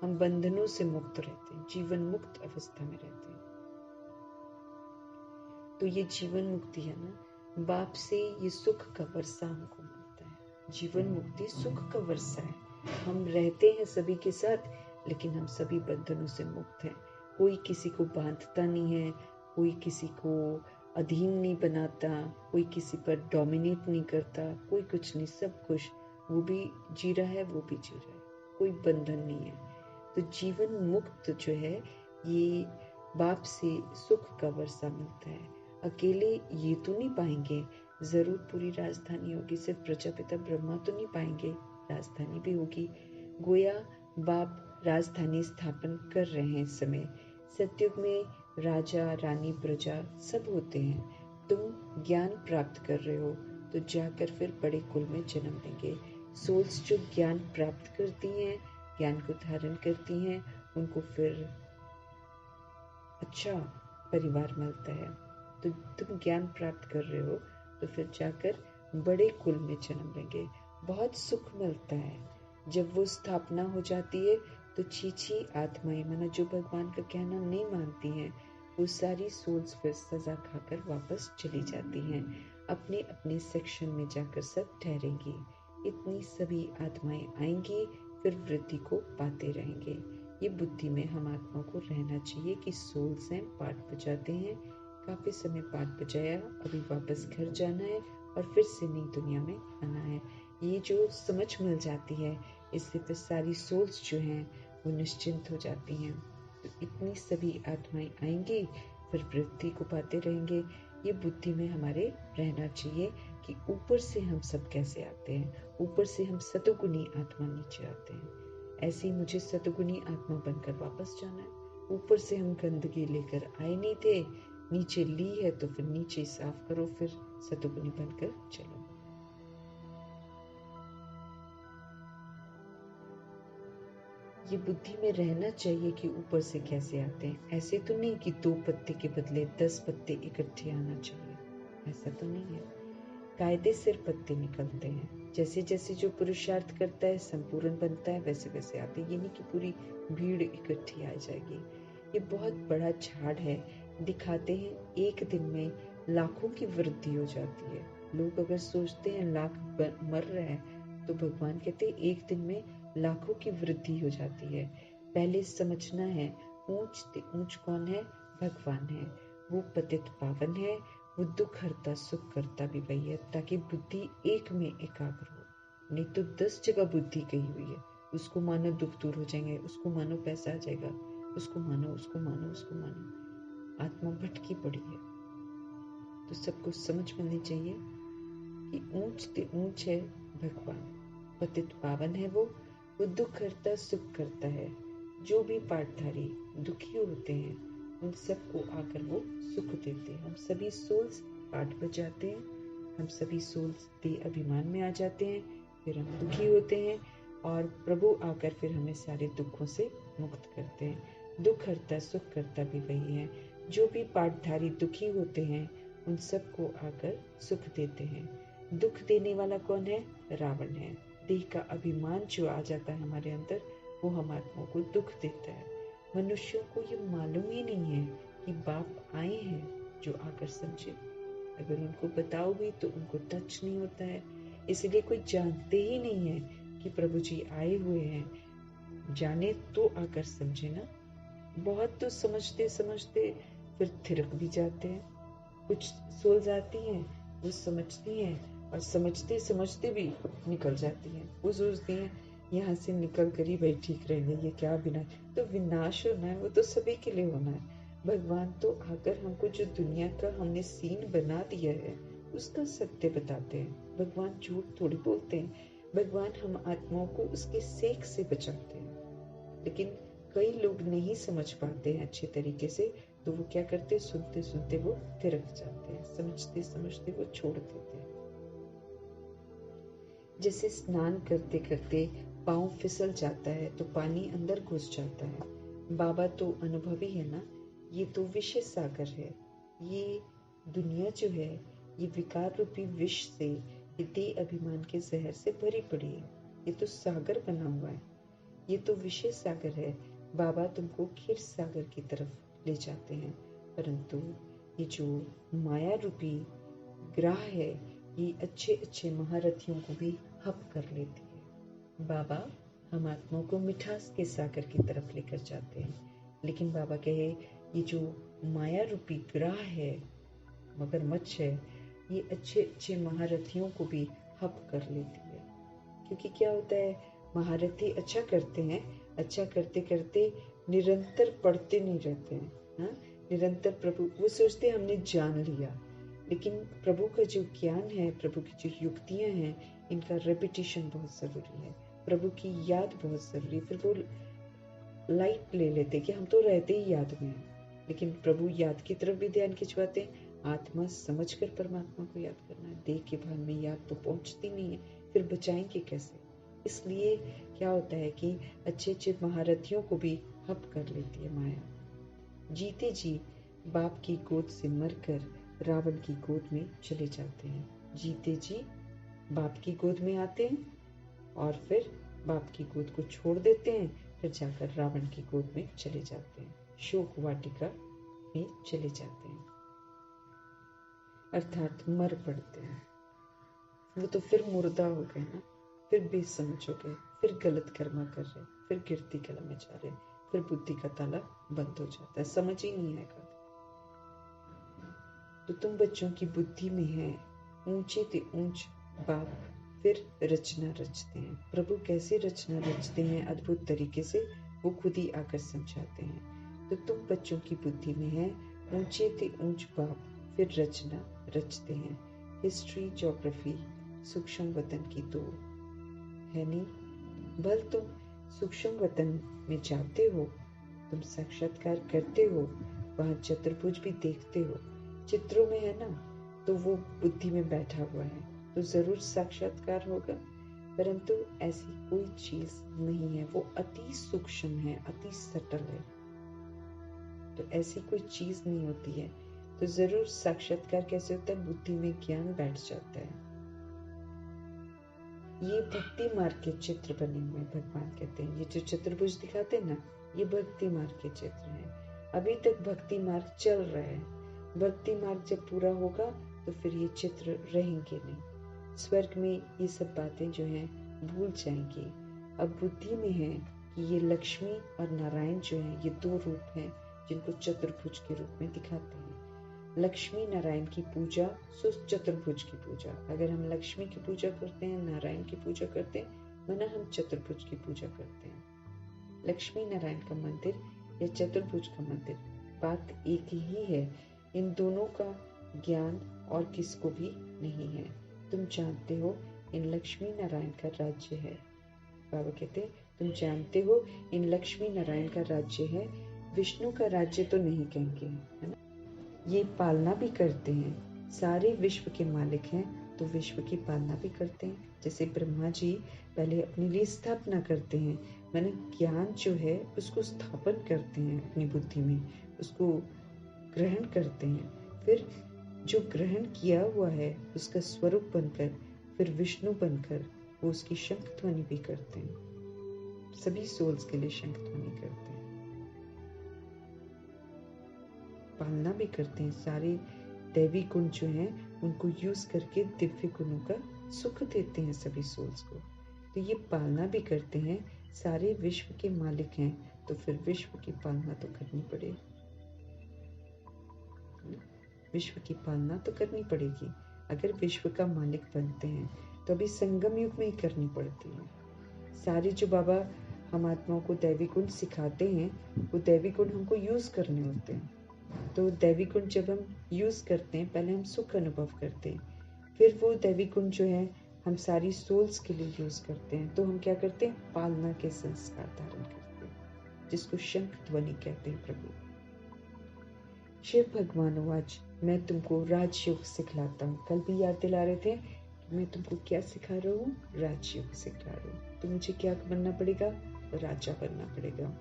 Speaker 1: हम बंधनों से मुक्त रहते हैं, जीवन मुक्त अवस्था में रहते हैं। तो ये जीवन मुक्ति है ना, बाप से ये सुख का वर्षा हमको मिलता है। जीवन मुक्ति सुख का वर्षा है। हम रहते हैं सभी के साथ, लेकिन हम सभी बंधनों से मुक्त हैं। कोई किसी को बांधता नहीं है, कोई किसी को अधीन नहीं बनाता, कोई किसी पर डोमिनेट नहीं करता, कोई कुछ नहीं, सब कुछ वो भी जी रहा है, वो भी जी रहा है, कोई बंधन नहीं है। तो जीवन मुक्त जो है, ये बाप से सुख का वर्षा मिलता है। अकेले ये तो नहीं पाएंगे, जरूर पूरी राजधानी होगी, सिर्फ प्रजापिता ब्रह्मा तो नहीं पाएंगे, राजधानी भी होगी। गोया बाप राजधानी स्थापन कर रहे हैं इस समय। सतयुग में राजा रानी प्रजा सब होते हैं। तुम ज्ञान प्राप्त कर रहे हो तो जाकर फिर बड़े कुल में जन्म लेंगे। सोल्स जो ज्ञान प्राप्त करती हैं, ज्ञान को धारण करती हैं, उनको फिर अच्छा परिवार मिलता है। तो तुम ज्ञान प्राप्त कर रहे हो तो फिर जाकर बड़े कुल में जन्म लेंगे, बहुत सुख मिलता है। जब वो स्थापना हो जाती है तो चीची आत्माएं, माना जो भगवान का कहना नहीं मानती हैं, वो सारी सोल्स फिर सजा खाकर वापस चली जाती हैं, अपने अपने सेक्शन में जाकर सब ठहरेंगी। इतनी सभी आत्माएं आएंगी, फिर वृद्धि को पाते रहेंगे। ये बुद्धि में हम आत्मा को रहना चाहिए कि सोल्स हैं, पाठ बजाते हैं, काफी समय पाठ बजाया, अभी वापस घर जाना है और फिर से नई दुनिया में आना है। ये जो समझ मिल जाती है, इससे फिर सारी सोल्स जो हैं वो निश्चिंत हो जाती हैं। तो इतनी सभी आत्माएं आएंगी, फिर वृद्धि को पाते रहेंगे। ये बुद्धि में हमारे रहना चाहिए कि ऊपर से हम सब कैसे आते हैं, ऊपर से हम सतोगुणी आत्मा नीचे आते हैं। ऐसे ही मुझे सतोगुणी आत्मा बनकर वापस जाना है। ऊपर से हम गंदगी लेकर आए नहीं थे, नीचे ली है तो फिर नीचे साफ करो, फिर सतोगुणी बनकर चलो। ये बुद्धि में रहना चाहिए कि ऊपर से कैसे आते हैं। ऐसे तो नहीं कि 2 पत्ते के बदले 10 पत्ते इकट्ठे आना चाहिए, ऐसा तो नहीं है। कायदे सिर पत्ते निकलते हैं, जैसे जैसे जो पुरुषार्थ करता है संपूर्ण बनता है, वैसे वैसे आते हैं। ये नहीं कि पूरी भीड़ इकट्ठी आ जाएगी। ये बहुत बड़ा झाड़ है, दिखाते हैं एक दिन में लाखों की वृद्धि हो जाती है। लोग अगर सोचते हैं लाख मर रहे हैं, तो भगवान कहते हैं एक दिन में लाखों की वृद्धि हो जाती है। पहले समझना है, ऊंच से ऊंच कौन है? भगवान है। वो पतित पावन है, वो दुख हरता सुख करता भी वही है, ताकि बुद्धि एक में एकाग्र हो। नहीं तो 10 जगह बुद्धि गई हुई है, उसको मानो दुख दूर हो जाएंगे, उसको मानो पैसा आ जाएगा, उसको मानो, उसको मानो, उसको मानो, आत्मा भटकी पड़ी है। तो सबको समझ मिलनी चाहिए कि ऊंच से ऊंच है भगवान, पतित पावन है, वो दुख करता सुख करता है। जो भी पाठधारी दुखी होते हैं, उन सबको आकर वो सुख देते हैं। हम सभी सोल्स पाठ बजाते हैं, हम सभी सोल्स देह अभिमान में आ जाते हैं, फिर हम दुखी होते हैं और प्रभु आकर फिर हमें सारे दुखों से मुक्त करते हैं। दुख हरता सुख करता भी वही है। जो भी पाठधारी दुखी होते हैं, उन सबको आकर सुख देते हैं। दुख देने वाला कौन है? रावण है। देह का अभिमान जो आ जाता है हमारे अंदर, वो हम आत्माओं को दुख देता है। मनुष्यों को ये मालूम ही नहीं है कि बाप आए हैं जो आकर समझे। अगर उनको बताओगे तो उनको टच नहीं होता है, इसलिए कोई जानते ही नहीं है कि प्रभु जी आए हुए हैं। जाने तो आकर समझे ना। बहुत तो समझते समझते फिर थिरक भी जाते हैं। कुछ सोल्स आती हैं, वो समझती हैं और समझते समझते भी निकल जाती हैं। वो सोचती हैं यहाँ से निकल कर ही भाई ठीक रहेंगे, ये क्या विनाश। तो विनाश होना है वो तो सभी के लिए होना है। भगवान तो आकर हमको जो दुनिया का हमने सीन बना दिया है, उसका सत्य बताते हैं। भगवान झूठ थोड़ी बोलते हैं। भगवान हम आत्माओं को उसके सेक से बचाते हैं। लेकिन कई लोग नहीं समझ पाते हैं अच्छे तरीके से, तो वो क्या करते, सुनते सुनते वो थिरक जाते हैं, समझते समझते वो छोड़ देते हैं। जैसे स्नान करते करते पाँव फिसल जाता है तो पानी अंदर घुस जाता है। बाबा तो अनुभवी है ना, ये तो विषय सागर है। ये दुनिया जो है ये विकार रूपी विष से, ये देह अभिमान के जहर से भरी पड़ी है। ये तो सागर बना हुआ है, ये तो विषय सागर है। बाबा तुमको क्षीर सागर की तरफ ले जाते हैं, परंतु ये जो माया रूपी ग्राह है ये अच्छे अच्छे महारथियों को भी हप कर लेती है। बाबा हम आत्माओं को मिठास के सागर की तरफ लेकर जाते हैं, लेकिन बाबा कहे ये जो माया रूपी ग्राह है, मगरमच्छ है, ये अच्छे अच्छे महारथियों को भी हप कर लेती है। क्योंकि क्या होता है, महारथी अच्छा करते हैं, अच्छा करते करते निरंतर पढ़ते नहीं रहते हैं। हाँ, निरंतर प्रभु वो सोचते हैं हमने जान लिया, लेकिन प्रभु का जो ज्ञान है, प्रभु की जो युक्तियां हैं, इनका रेपिटेशन बहुत जरूरी है, प्रभु की याद बहुत जरूरी है। फिर वो लाइट ले लेते कि हम तो रहते ही याद में हैं, लेकिन प्रभु याद की तरफ भी ध्यान खिंचवाते हैं। आत्मा समझकर परमात्मा को याद करना है, देह के भान में याद तो पहुंचती नहीं है, फिर बचाएंगे कैसे। इसलिए क्या होता है कि अच्छे अच्छे महारथियों को भी हप कर लेती है माया। जीते जी बाप की गोद से मरकर रावण की गोद में चले जाते हैं। जीते जी बाप की गोद में आते हैं और फिर बाप की गोद को छोड़ देते हैं, फिर जाकर रावण की गोद में चले जाते हैं, शोक वाटिका में चले जाते हैं, अर्थात मर पड़ते हैं। वो तो फिर मुर्दा हो गए ना, फिर बेसमझ हो गए, फिर गलत कर्मा कर रहे, फिर गिरती कलम में जा रहे, फिर बुद्धि का ताला बंद हो जाता है, समझ ही नहीं आएगा। तो तुम बच्चों की बुद्धि में है ऊंचे ते ऊंच बाप फिर रचना रचते हैं। प्रभु कैसे रचना रचते हैं अद्भुत तरीके से, वो खुद ही आकर समझाते हैं। तो तुम बच्चों की बुद्धि में है ऊंचे ते ऊंच बाप फिर रचना रचते हैं। हिस्ट्री ज्योग्राफी सूक्ष्म वतन की दो है नहीं। भल तुम सूक्ष्म वतन में जाते हो, तुम साक्षात्कार करते हो, वहां चतुर्भुज भी देखते हो, चित्रों में है ना, तो वो बुद्धि में बैठा हुआ है, तो जरूर साक्षात्कार होगा। परंतु ऐसी कोई चीज नहीं है, वो अति सूक्ष्म है, अति सटल है, तो ऐसी कोई चीज नहीं होती है। तो जरूर साक्षात्कार कैसे होता है, बुद्धि में ज्ञान बैठ जाता है। ये भक्ति मार्ग के चित्र बने हुए भगवान कहते हैं, ये जो चतुर्भुज दिखाते हैं ना, ये भक्ति मार्ग के चित्र हैं। अभी तक भक्ति मार्ग चल रहा है, भक्ति मार्ग जब पूरा होगा तो फिर ये चित्र रहेंगे नहीं। स्वर्ग में ये सब बातें जो हैं भूल जाएंगी। अब बुद्धि में है कि ये लक्ष्मी और नारायण जो है ये दो रूप हैं जिनको चतुर्भुज के रूप में दिखाते हैं। लक्ष्मी नारायण की पूजा सो चतुर्भुज की पूजा। अगर हम लक्ष्मी की पूजा करते हैं, नारायण की पूजा करते हैं, वरना हम चतुर्भुज की पूजा करते हैं। लक्ष्मी नारायण का मंदिर या चतुर्भुज का मंदिर, बात एक ही है। इन दोनों का ज्ञान और किसको भी नहीं है। तुम जानते हो इन लक्ष्मी नारायण का राज्य है। बाबा कहते हैं तुम जानते हो इन लक्ष्मी नारायण का राज्य है, विष्णु का राज्य तो नहीं कहेंगे, है ना। ये पालना भी करते हैं, सारे विश्व के मालिक हैं, तो विश्व की पालना भी करते हैं। जैसे ब्रह्मा जी पहले अपने लिए स्थापना करते हैं, मैंने ज्ञान जो है उसको स्थापन करते हैं अपनी बुद्धि में, उसको ग्रहण करते हैं, फिर जो ग्रहण किया हुआ है उसका स्वरूप बनकर फिर विष्णु बनकर वो उसकी शंख ध्वनि भी करते हैं। सभी सोल्स के लिए शंख ध्वनि करते हैं, पालना भी करते हैं। सारे दैवी गुण जो हैं उनको यूज करके दिव्य गुणों का सुख देते हैं सभी सोल्स को। तो ये पालना भी करते हैं, सारे विश्व के मालिक हैं, तो फिर विश्व की पालना तो करनी पड़ेगी, विश्व की पालना तो करनी पड़ेगी। अगर विश्व का मालिक बनते हैं तो अभी संगम युग में ही करनी पड़ती है। सारे जो बाबा हम आत्माओं को दैवी गुण सिखाते हैं, वो दैवी गुण हमको यूज करने होते हैं। तो दैवी गुण जब हम यूज करते हैं, पहले हम सुख अनुभव करते हैं, फिर वो दैवी गुण जो है हम सारी सोल्स के लिए यूज करते हैं, तो हम क्या करते हैं, पालना के संस्कार धारण करते हैं, जिसको शंख ध्वनि कहते हैं प्रभु। शिव भगवान आज मैं तुमको राजयोग सिखलाता हूँ। कल भी याद दिला रहे थे मैं तुमको क्या सिखा रहा हूँ? राजयोग सिखा रहा हूँ। तो मुझे क्या बनना पड़ेगा? राजा बनना पड़ेगा।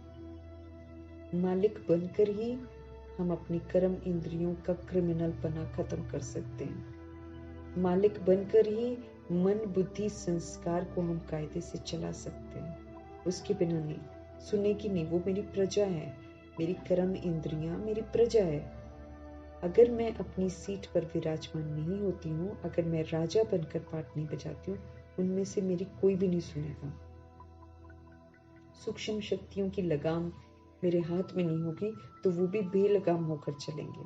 Speaker 1: मालिक बनकर ही हम अपनी कर्म इंद्रियों का क्रिमिनलपना खत्म कर सकते हैं। मालिक बनकर ही मन बुद्धि संस्कार को हम कायदे से चला सकते हैं। उसके बिना नहीं। सुनेगी नहीं, वो मेरी प्रजा है। मेरी कर्म इंद्रियां मेरी प्रजा है। अगर मैं अपनी सीट पर विराजमान नहीं होती हूँ, अगर मैं राजा बनकर पाठ नहीं बजाती हूँ, उनमें से मेरी कोई भी नहीं सुनेगा। सूक्ष्म शक्तियों की लगाम मेरे हाथ में नहीं होगी तो वो भी बेलगाम होकर चलेंगे।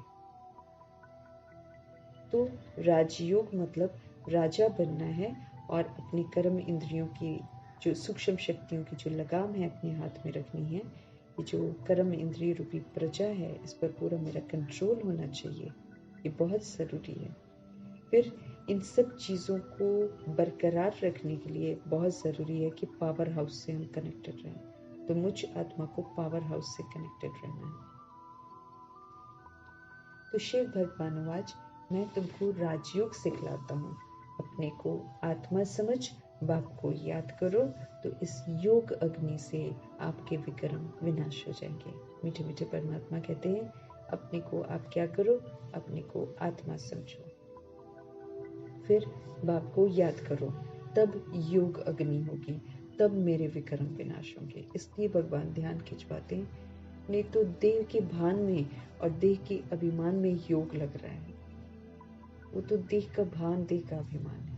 Speaker 1: तो राजयोग मतलब राजा बनना है और अपनी कर्म इंद्रियों की जो सूक्ष्म शक्तियों की जो लगाम है अपने हाथ में रखनी है। ये जो कर्म इंद्रिय रूपी प्रजा है, इस पर पूरा मेरा कंट्रोल होना चाहिए। ये बहुत ज़रूरी है। फिर इन सब चीज़ों को बरकरार रखने के लिए बहुत ज़रूरी है कि पावर हाउस से हम कनेक्टेड रहें। तो मुझ आत्मा को पावर हाउस से कनेक्टेड रहना है। तो शिव भगवानुवाच, मैं तुमको राजयोग सिखलाता हूँ। अपने को आत्मा समझ, बाप को याद करो, तो इस योग अग्नि से आपके विक्रम विनाश हो जाएंगे। मीठे मीठे परमात्मा कहते हैं, अपने को आप क्या करो? अपने को आत्मा समझो, फिर बाप को याद करो, तब योग अग्नि होगी, तब मेरे विक्रम विनाश होंगे। इसलिए भगवान ध्यान खिंचवाते हैं। नहीं तो देह के भान में और देह के अभिमान में योग लग रहा है। वो तो देह का भान, देह का अभिमान है।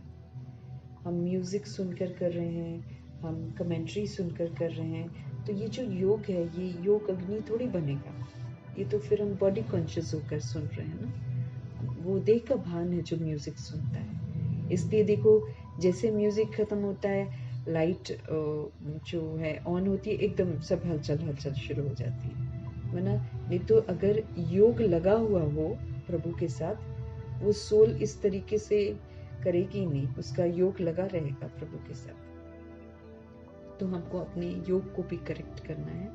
Speaker 1: हम म्यूजिक सुनकर कर रहे हैं, हम कमेंट्री सुनकर कर रहे हैं, तो ये जो योग है, ये योग अग्नि थोड़ी बनेगा। ये तो फिर हम बॉडी कॉन्शियस होकर सुन रहे हैं ना। वो देह का भान है जो म्यूजिक सुनता है। इसलिए देखो, जैसे म्यूजिक खत्म होता है, लाइट जो है ऑन होती है, एकदम सब हलचल हलचल शुरू हो जाती है। वरना नहीं तो अगर योग लगा हुआ हो प्रभु के साथ, वो सोल इस तरीके से करेगी नहीं, उसका योग लगा रहेगा प्रभु के साथ। तो हमको अपने योग को भी करेक्ट करना है।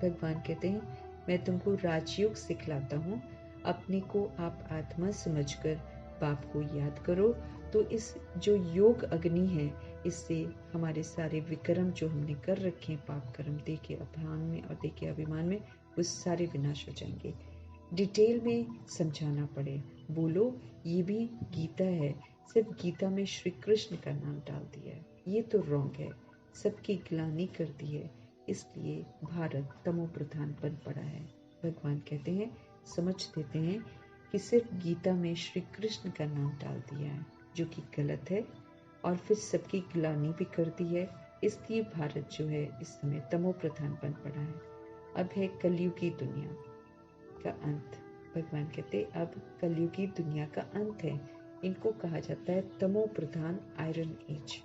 Speaker 1: भगवान कहते हैं, मैं तुमको राजयोग सिखलाता हूँ। अपने को आप आत्मा समझकर बाप को याद करो, तो इस जो योग अग्नि है, इससे हमारे सारे विक्रम जो हमने कर रखे हैं, पाप कर्म देह के अभिमान में और देह के अभिमान में, वो सारे विनाश हो जाएंगे। डिटेल में समझाना पड़े, बोलो ये भी गीता है, सिर्फ गीता में श्री कृष्ण का नाम डाल दिया है, ये तो रॉन्ग है। सबकी ग्लानि कर दी है, इसलिए भारत तमो प्रधान बन पड़ा है। भगवान कहते हैं, समझ देते हैं कि सिर्फ गीता में श्री कृष्ण का नाम डाल दिया है, जो कि गलत है, और फिर सबकी ग्लानि भी कर दी है। इसलिए भारत जो है इस समय तमो प्रधान बन पड़ा है। अब है कलयुगी दुनिया का अंत। भगवान कहते, अब कलयुगी दुनिया का अंत है। इनको कहा जाता है तमो प्रधान आयरन एज।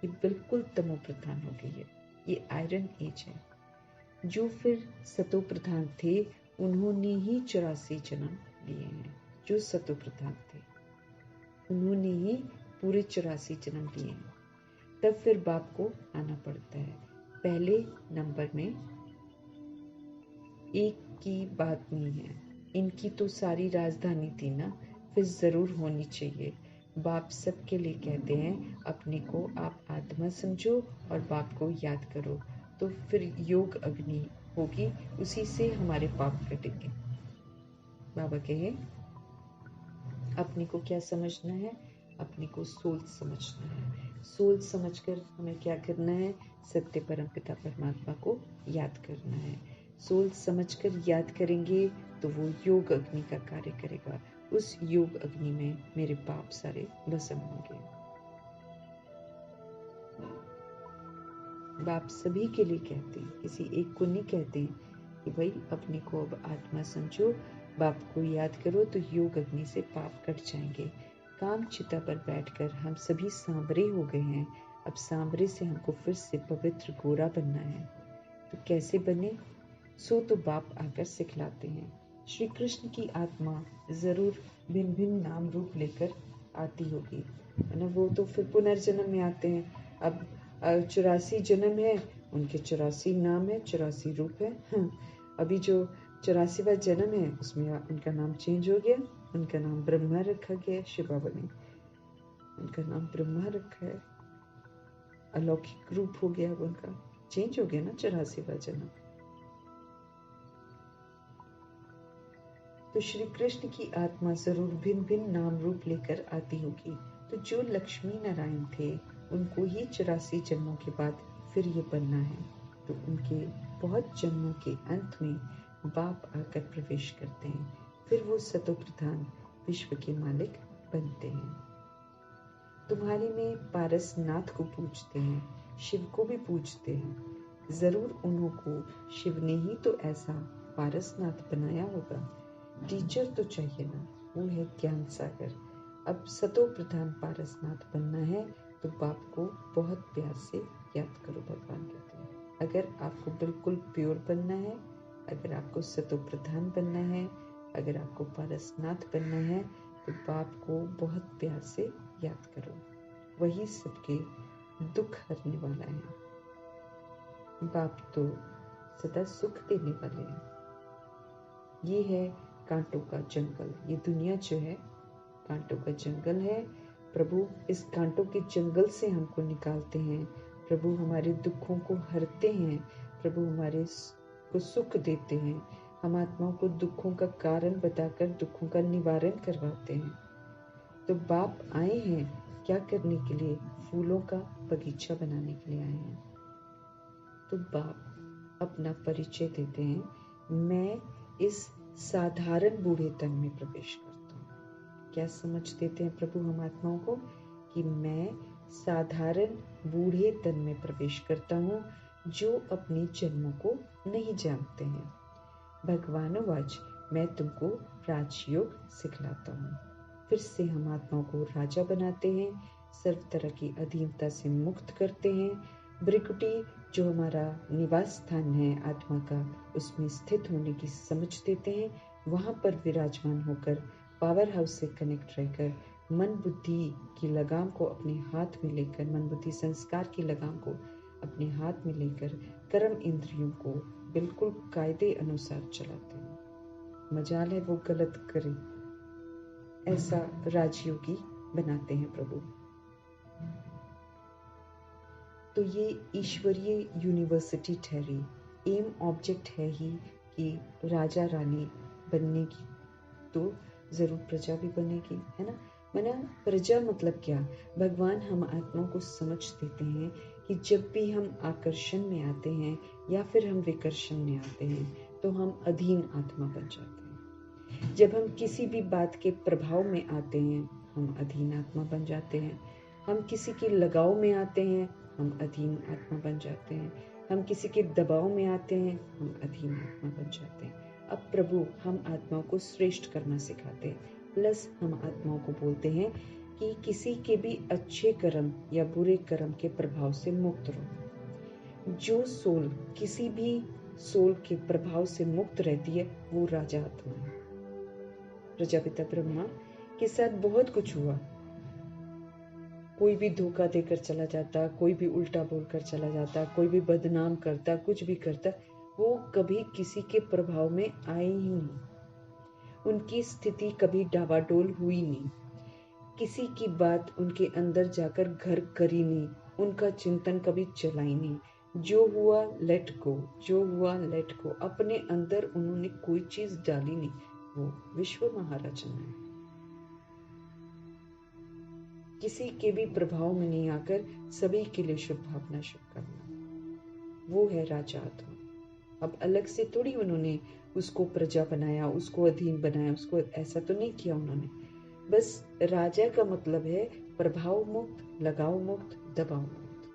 Speaker 1: ये बिल्कुल तमो प्रधान हो गई है, ये आयरन एज है। जो फिर सतो प्रधान थे, उन्होंने ही 84 जन्म लिए हैं। जो सतो प्रधान थे, उन्होंने ही पूरे 84 जन्म लिए हैं। तब फिर बाप को आना पड़ता है। पहले नंबर में एक की बात नहीं है, इनकी तो सारी राजधानी थी ना, फिर जरूर होनी चाहिए। बाप सबके लिए कहते हैं, अपने को आप आत्मा समझो और बाप को याद करो, तो फिर योग अग्नि होगी, उसी से हमारे पाप कटेंगे। बाबा कहे, अपने को क्या समझना है? अपने को सोल समझना है। सोल समझकर हमें क्या करना है? सत्य परम पिता परमात्मा को याद करना है। सोल समझकर याद करेंगे तो वो योग अग्नि का कार्य करेगा। उस योग अग्नि में मेरे पाप सारे भस्म होंगे। बाप सभी के लिए कहते हैं, किसी एक को नहीं कहते कि भाई अपने को अब आत्मा समझो, बाप को याद करो, तो योग अग्नि से पाप कट जाएंगे। काम चिता पर बैठकर हम सभी सांवरे हो गए हैं। अब सांवरे से हमको फिर से पवित्र गोरा बनना है। तो कैसे बने? सो तो बाप आकर सिखलाते हैं। श्री कृष्ण की आत्मा जरूर भिन्न भिन्न नाम रूप लेकर आती होगी, है ना। वो तो फिर पुनर्जन्म में आते हैं। अब 84 जन्म है, उनके 84 नाम है, 84 रूप है। अभी जो 84वां जन्म है, उसमें उनका नाम चेंज हो गया, उनका नाम ब्रह्मा रखा गया, शिव बाबा ने। उनका नाम ब्रह्मा रखा है। अलौकिक रूप हो गया अब उनका, चेंज हो गया ना 84वां जन्म। तो श्री कृष्ण की आत्मा जरूर भिन्न भिन्न नाम रूप लेकर आती होगी। तो जो लक्ष्मी नारायण थे उनको ही 84 जन्मों के बाद फिर ये बनना है। तो उनके बहुत जन्मों के अंत में बाप आकर प्रवेश करते हैं, फिर वो सतो प्रधान विश्व के मालिक बनते हैं। तुम्हारे में पारसनाथ को पूजते हैं, शिव को भी पूजते हैं। जरूर उन्हों को शिव ने ही तो ऐसा पारसनाथ बनाया होगा। टीचर तो चाहिए ना, वो है ज्ञान सागर। अब सतो प्रधान पारसनाथ बनना है तो बाप को बहुत प्यार से याद करो, भगवान कहते हैं। अगर आपको बिल्कुल प्योर बनना है, अगर आपको सतो प्रधान बनना है, अगर आपको पारसनाथ बनना है तो बाप को बहुत प्यार से याद करो। वही सबके दुख हरने वाला है। बाप तो सदा सुख देने वाले हैं। ये है कांटों का जंगल। ये दुनिया जो है कांटों का जंगल है। प्रभु इस कांटों के जंगल से हमको निकालते हैं। प्रभु हमारे दुखों को हरते हैं। प्रभु हमारे को सुख देते हैं। हम आत्माओं को दुखों का कारण बताकर दुखों का निवारण करवाते हैं। तो बाप आए हैं क्या करने के लिए? फूलों का बगीचा बनाने के लिए आए हैं। तो बाप अपना परिचय देते हैं, मैं इस साधारण बूढ़े तन में प्रवेश करता हूँ। क्या समझ देते हैं प्रभु हम आत्माओं को कि मैं साधारण बूढ़े तन में प्रवेश करता हूँ जो अपने जन्मों को नहीं जानते हैं। भगवानोवाच, मैं तुमको राजयोग सिखलाता हूँ। फिर से हम आत्माओं को राजा बनाते हैं, सर्व तरह की अधीनता से मुक्त करते हैं। ब्रिकुटी जो हमारा निवास स्थान है आत्मा का, उसमें स्थित होने की समझ देते हैं। वहाँ पर विराजमान होकर पावर हाउस से कनेक्ट रहकर मन बुद्धि की लगाम को अपने हाथ में लेकर, मन बुद्धि संस्कार की लगाम को अपने हाथ में लेकर कर्म इंद्रियों को बिल्कुल कायदे अनुसार चलाते हैं। मजाल है वो गलत करे, ऐसा राजयोगी बनाते हैं प्रभु। तो ये ईश्वरीय यूनिवर्सिटी ठहरी। एम ऑब्जेक्ट है ही कि राजा रानी बनने की, तो जरूर प्रजा भी बनेगी, है ना। मना प्रजा मतलब क्या? भगवान हम आत्माओं को समझ देते हैं कि जब भी हम आकर्षण में आते हैं या फिर हम विकर्षण में आते हैं तो हम अधीन आत्मा बन जाते हैं। जब हम किसी भी बात के प्रभाव में आते हैं हम अधीन आत्मा बन जाते हैं। हम किसी के लगाव में आते हैं हम अधीन आत्मा बन जाते हैं। हम किसी के दबाव में आते हैं हम अधीन आत्मा बन जाते हैं। अब प्रभु हम आत्माओं को श्रेष्ठ करना सिखाते हैं, प्लस हम आत्माओं को बोलते हैं कि किसी के भी अच्छे कर्म या बुरे कर्म के प्रभाव से मुक्त रहो। जो सोल किसी भी सोल के प्रभाव से मुक्त रहती है वो राजा आत्मा है। प्रजापिता ब्रह्मा के साथ बहुत कुछ हुआ। कोई भी धोखा देकर चला जाता, कोई भी उल्टा बोलकर चला जाता, कोई भी बदनाम करता, कुछ भी करता, वो कभी किसी के प्रभाव में आए ही नहीं। उनकी स्थिति कभी डावाडोल हुई नहीं। किसी की बात उनके अंदर जाकर घर करी नहीं। उनका चिंतन कभी चला ही नहीं। जो हुआ लेट गो, जो हुआ लेट गो। अपने अंदर उन्होंने कोई चीज डाली नहीं। वो विश्व महाराजा है। किसी के भी प्रभाव में नहीं आकर सभी के लिए शुभ भावना, शुभकामना। वो है राजा आत्मा। अब अलग से थोड़ी उन्होंने उसको प्रजा बनाया, उसको अधीन बनाया, उसको ऐसा तो नहीं किया उन्होंने। बस राजा का मतलब है प्रभाव मुक्त, लगाव मुक्त, दबाव मुक्त।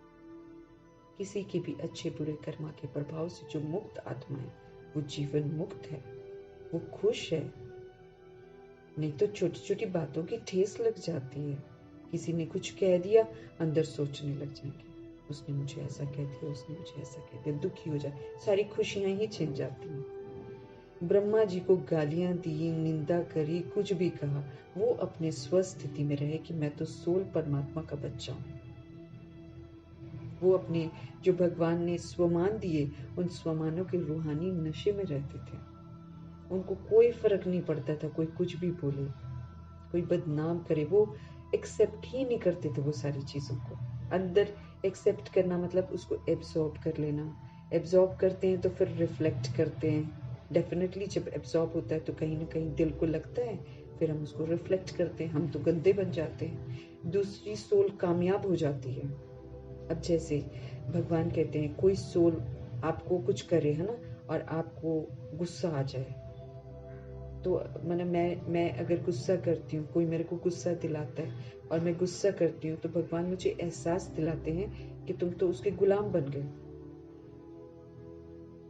Speaker 1: किसी के भी अच्छे बुरे कर्मा के प्रभाव से जो मुक्त आत्मा है वो जीवन मुक्त है, वो खुश है। नहीं तो छोटी छोटी बातों की ठेस लग जाती है। किसी ने कुछ कह दिया, अंदर सोचने लग जाएंगे, उसने मुझे ऐसा कह दिया, उसने मुझे ऐसा कह दिया, दुखी हो जाए, सारी खुशियां ही छिन जाती हैं। ब्रह्मा जी को गालियां दी, निंदा करी, कुछ भी कहा, वो अपने स्वस्थिति में रहे कि मैं तो सोल परमात्मा का बच्चा हूं। वो अपने जो भगवान ने स्वमान दिए उन स्वमानों के रूहानी नशे में रहते थे। उनको कोई फर्क नहीं पड़ता था कोई कुछ भी बोले, कोई बदनाम करे। वो एक्सेप्ट ही नहीं करते थे वो सारी चीज़ों को। अंदर एक्सेप्ट करना मतलब उसको एब्जॉर्ब कर लेना। एब्जॉर्ब करते हैं तो फिर रिफ्लेक्ट करते हैं। डेफिनेटली जब एब्जॉर्ब होता है तो कहीं ना कहीं दिल को लगता है, फिर हम उसको रिफ्लेक्ट करते हैं, हम तो गंदे बन जाते हैं, दूसरी सोल कामयाब हो जाती है। अब जैसे भगवान कहते हैं कोई सोल आपको कुछ करे, है ना, और आपको गुस्सा आ जाए, तो मतलब मैं अगर गुस्सा करती हूँ, कोई मेरे को गुस्सा दिलाता है और मैं गुस्सा करती हूँ, तो भगवान मुझे एहसास दिलाते हैं कि तुम तो उसके गुलाम बन गए,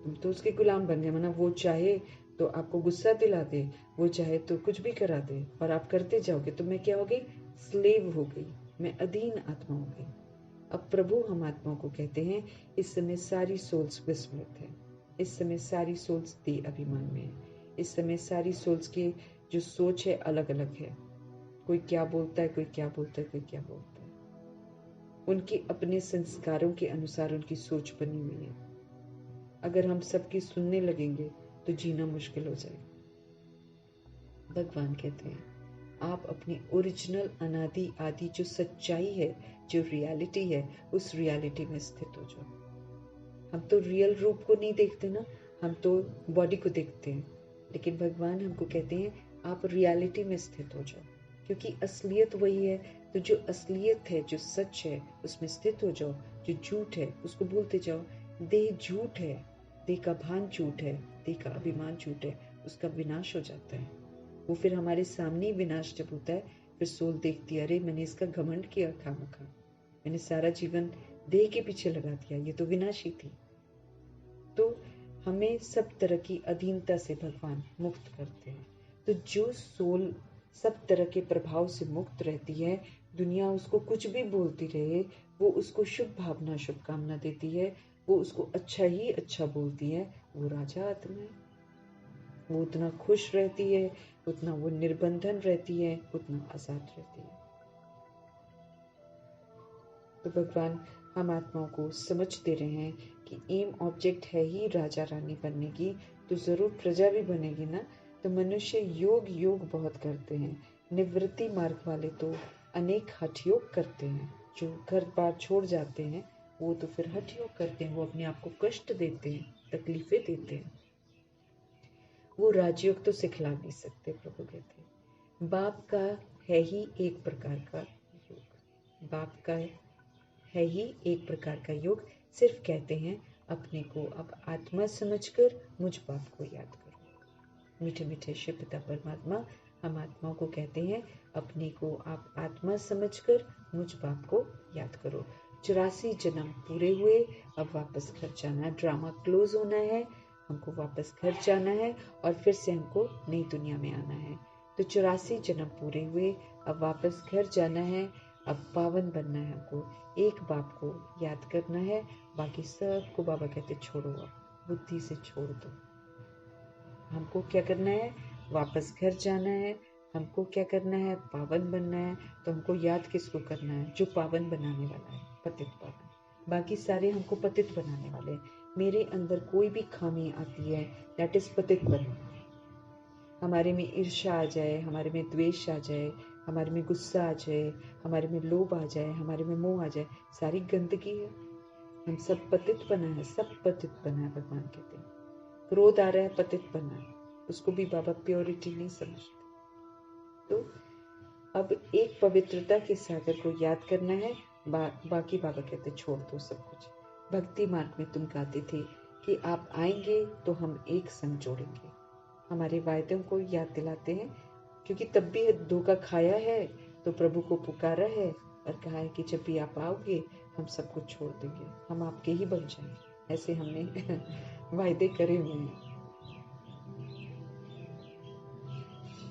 Speaker 1: तुम तो उसके गुलाम बन गए। मतलब वो चाहे तो आपको गुस्सा दिला दे, वो चाहे तो कुछ भी करा दे, और आप करते जाओगे, तो मैं क्या हो गई? स्लेव हो गई, मैं अधीन आत्मा हो गई। अब प्रभु हम आत्माओं को कहते हैं, इस समय सारी सोल्स विस्मृत है, इस समय सारी सोल्स दे अभिमान में है, इस समय सारी सोल्स की जो सोच है अलग अलग है। कोई क्या बोलता है, कोई क्या बोलता है, कोई क्या बोलता है। उनके अपने संस्कारों के अनुसार उनकी सोच बनी हुई है। अगर हम सबकी सुनने लगेंगे तो जीना मुश्किल हो जाएगा। भगवान कहते हैं आप अपनी ओरिजिनल अनादि आदि जो सच्चाई है, जो रियलिटी है, उस रियलिटी में स्थित हो जाओ। हम तो रियल रूप को नहीं देखते ना, हम तो बॉडी को देखते हैं, लेकिन भगवान हमको कहते हैं आप रियलिटी में स्थित हो जाओ, क्योंकि असलियत वही है। तो जो असलियत है, जो सच है, उसमें स्थित हो जाओ। जो झूठ है उसको भूलते जाओ। देह झूठ है, देह का भान झूठ है, देह का अभिमान झूठ है, उसका विनाश हो जाता है। वो फिर हमारे सामने ही विनाश जब होता है, फिर सोल देखती है, अरे मैंने इसका घमंड किया खामखा, मैंने सारा जीवन देह के पीछे लगा दिया, ये तो विनाशी थी। तो हमें सब तरह की अधीनता से भगवान मुक्त करते हैं। तो जो सोल सब तरह के प्रभाव से मुक्त रहती है, दुनिया उसको कुछ भी बोलती रहे, वो उसको शुभ भावना शुभकामना देती है, वो उसको अच्छा ही अच्छा बोलती है, वो राजा आत्मा है। वो उतना खुश रहती है, उतना वो निर्बंधन रहती है, उतना आजाद रहती है। तो भगवान हम आत्माओं को समझ दे रहे हैं कि एम ऑब्जेक्ट है ही राजा रानी बनने की, तो जरूर प्रजा भी बनेगी ना। तो मनुष्य योग योग बहुत करते हैं, निवृत्ति मार्ग वाले तो अनेक हठ योग करते हैं। जो घर बार छोड़ जाते हैं वो तो फिर हठ योग करते हैं, वो अपने आप को कष्ट देते हैं, तकलीफें देते हैं, वो राजयोग तो सिखला नहीं सकते। प्रभु कहते हैं बाप का है ही एक प्रकार का योग, बाप का है ही एक प्रकार का योग। सिर्फ कहते हैं अपने को अब आत्मा समझकर मुझ बाप को याद करो। मीठे मीठे शिव पिता परमात्मा हम आत्माओं को कहते हैं अपने को आप आत्मा समझकर मुझ बाप को याद करो। 84 जन्म पूरे हुए, अब वापस घर जाना, ड्रामा क्लोज होना है, हमको वापस घर जाना है और फिर से हमको नई दुनिया में आना है। तो 84 जन्म पूरे हुए, अब वापस घर जाना है, अब पावन बनना है, हमको एक बाप को याद करना है, बाकी सबको बाबा कहते छोड़ो, अब बुद्धि से छोड़ दो। हमको क्या करना है? वापस घर जाना है। हमको क्या करना है? पावन बनना है। तो हमको याद किसको करना है? जो पावन बनाने वाला है, पतित पावन। बाकी सारे हमको पतित बनाने वाले हैं। मेरे अंदर कोई भी खामी आती है, दैट इज पतित बनना। हमारे में ईर्ष्या आ जाए, हमारे में द्वेष आ जाए, हमारे में गुस्सा आ जाए, हमारे में लोभ आ जाए, हमारे में मोह आ जाए, सारी गंदगी है। हम सब पतित बना है, सब पतित बना है। भगवान कहते हैं क्रोध आ रहा है, पतित बना है, उसको भी बाबा प्योरिटी नहीं समझते। तो अब एक पवित्रता के सागर को याद करना है, बाकी बाबा कहते छोड़ दो सब कुछ। भक्ति मार्ग में तुम गाते थे कि आप आएंगे तो हम एक संग जोड़ेंगे। हमारे वायदों को याद दिलाते हैं, क्योंकि तब भी धोखा खाया है, तो प्रभु को पुकारा है और कहा है कि जब भी आप आओगे हम सब कुछ छोड़ देंगे, हम आपके ही बन जाएंगे। ऐसे हमने वायदे करे हुए हैं।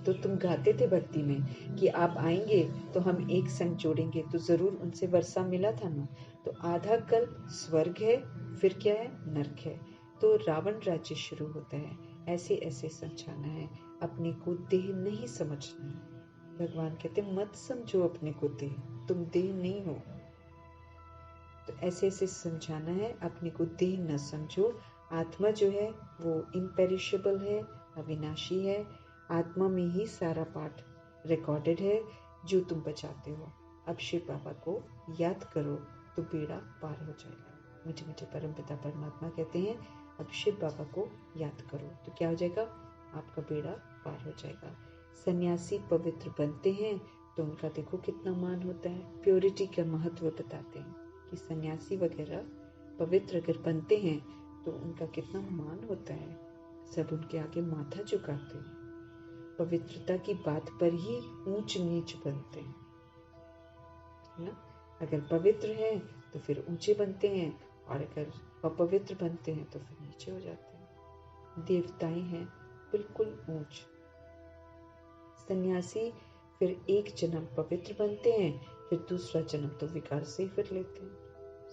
Speaker 1: तो तुम गाते थे भक्ति में कि आप आएंगे तो हम एक संग जोड़ेंगे, तो जरूर उनसे वर्षा मिला था ना। तो आधा कल्प स्वर्ग है, फिर क्या है? नरक है। तो रावण राज्य शुरू होता है। ऐसे ऐसे समझाना है, अपने को देह नहीं समझना है। भगवान कहते मत समझो अपने को देह, तुम देह नहीं हो। तो ऐसे ऐसे समझाना है, अपने को देह न समझो। आत्मा जो है वो इम्पेरिशेबल है, अविनाशी है। आत्मा में ही सारा पाठ रिकॉर्डेड है। जो तुम बचाते हो। अब शिव बाबा को याद करो तो बेड़ा पार हो जाएगा। मीठे मीठे परमपिता परमात्मा कहते हैं अब शिव बाबा को याद करो तो क्या हो जाएगा, आपका बेड़ा पार हो जाएगा। सन्यासी पवित्र बनते हैं तो उनका देखो कितना मान होता है। प्योरिटी का महत्व बताते हैं कि सन्यासी वगैरह पवित्र अगर बनते हैं तो उनका कितना मान होता है, सब उनके आगे माथा झुकाते हैं। पवित्रता की बात पर ही ऊंच नीच बनते हैं, है ना। अगर पवित्र हैं तो फिर ऊंचे बनते हैं और अगर अपवित्र बनते हैं तो फिर नीचे हो जाते हैं। देवताएं हैं बिल्कुल ऊंच। सन्यासी फिर एक जन्म पवित्र बनते हैं, फिर दूसरा जन्म तो विकार से ही फिर लेते हैं।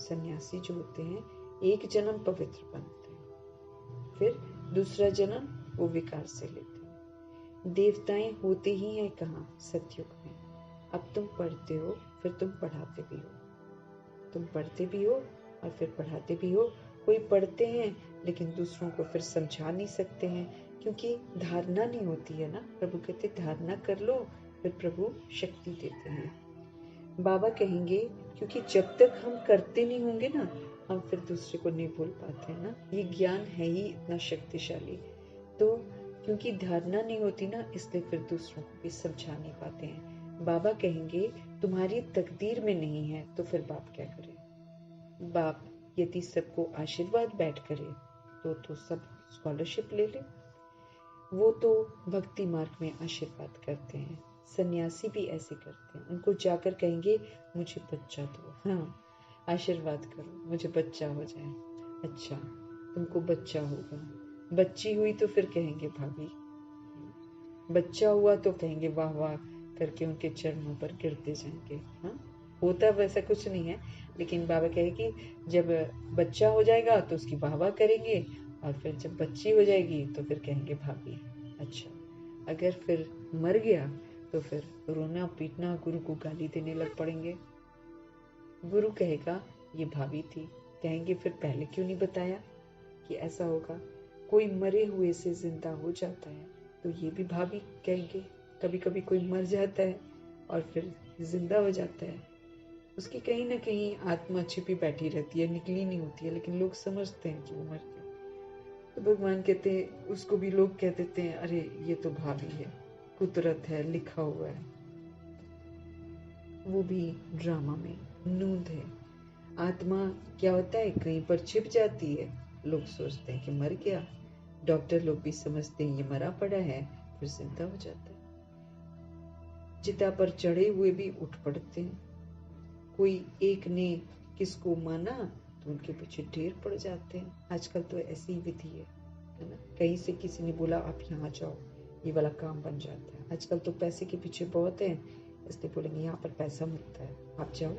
Speaker 1: सन्यासी जो होते हैं एक जन्म पवित्र बनते हैं, फिर दूसरा जन्म वो विकार से लेते हैं। देवताएं होते ही हैं कहाँ, सतयुग में। अब तुम पढ़ते हो फिर तुम पढ़ाते भी हो, तुम पढ़ते भी हो और फिर पढ़ाते भी हो। कोई पढ़ते हैं लेकिन दूसरों को फिर समझा नहीं सकते हैं क्योंकि धारणा नहीं होती है ना। प्रभु कहते धारणा कर लो, फिर प्रभु शक्ति देते हैं। बाबा कहेंगे क्योंकि जब तक हम करते नहीं होंगे ना, हम फिर दूसरे को नहीं बोल पाते हैं ना। ये ज्ञान है ही इतना शक्तिशाली। तो क्योंकि धारणा नहीं होती ना, इसलिए फिर दूसरों को भी समझा नहीं पाते हैं। बाबा कहेंगे तुम्हारी तकदीर में नहीं है तो फिर बाप क्या करे। बाप यदि सबको आशीर्वाद बैठ करे तो सब स्कॉलरशिप ले ले। वो तो भक्ति मार्ग में आशीर्वाद करते हैं। सन्यासी भी ऐसे करते हैं, उनको जाकर कहेंगे मुझे बच्चा दो, हाँ आशीर्वाद करो मुझे बच्चा हो जाए। अच्छा तुमको बच्चा होगा, बच्ची हुई तो फिर कहेंगे भाभी, बच्चा हुआ तो कहेंगे वाह वाह करके उनके चरणों पर गिरते जाएंगे। हाँ होता वैसा कुछ नहीं है, लेकिन बाबा कहे कि जब बच्चा हो जाएगा तो उसकी वाह वाह करेंगे और फिर जब बच्ची हो जाएगी तो फिर कहेंगे भाभी। अच्छा अगर फिर मर गया तो फिर रोना पीटना, गुरु को गाली देने लग पड़ेंगे। गुरु कहेगा ये भाभी थी, कहेंगे फिर पहले क्यों नहीं बताया कि ऐसा होगा। कोई मरे हुए से जिंदा हो जाता है तो ये भी भाभी कहेंगे। कभी कभी कोई मर जाता है और फिर जिंदा हो जाता है, उसकी कहीं ना कहीं आत्मा छिपी बैठी रहती है, निकली नहीं होती है, लेकिन लोग समझते हैं कि वो मर गया। तो भगवान कहते हैं उसको भी लोग कह देते हैं अरे ये तो भाभी है, कुदरत है, लिखा हुआ है। वो भी ड्रामा में नूंद है। आत्मा क्या होता है कहीं पर छिप जाती है, लोग सोचते हैं कि मर गया, डॉक्टर लोग भी समझते हैं ये मरा पड़ा है, फिर जिंदा हो जाता है। चिता पर चढ़े हुए भी उठ पड़ते हैं। कोई एक ने किसको माना तो उनके पीछे ढेर पड़ जाते हैं। आजकल तो ऐसी ही विधि है ना। कहीं से किसी ने बोला आप यहाँ जाओ, ये वाला काम बन जाता है। आजकल तो पैसे के पीछे बहुत है, इसलिए बोलेंगे यहाँ पर पैसा मिलता है, आप जाओ,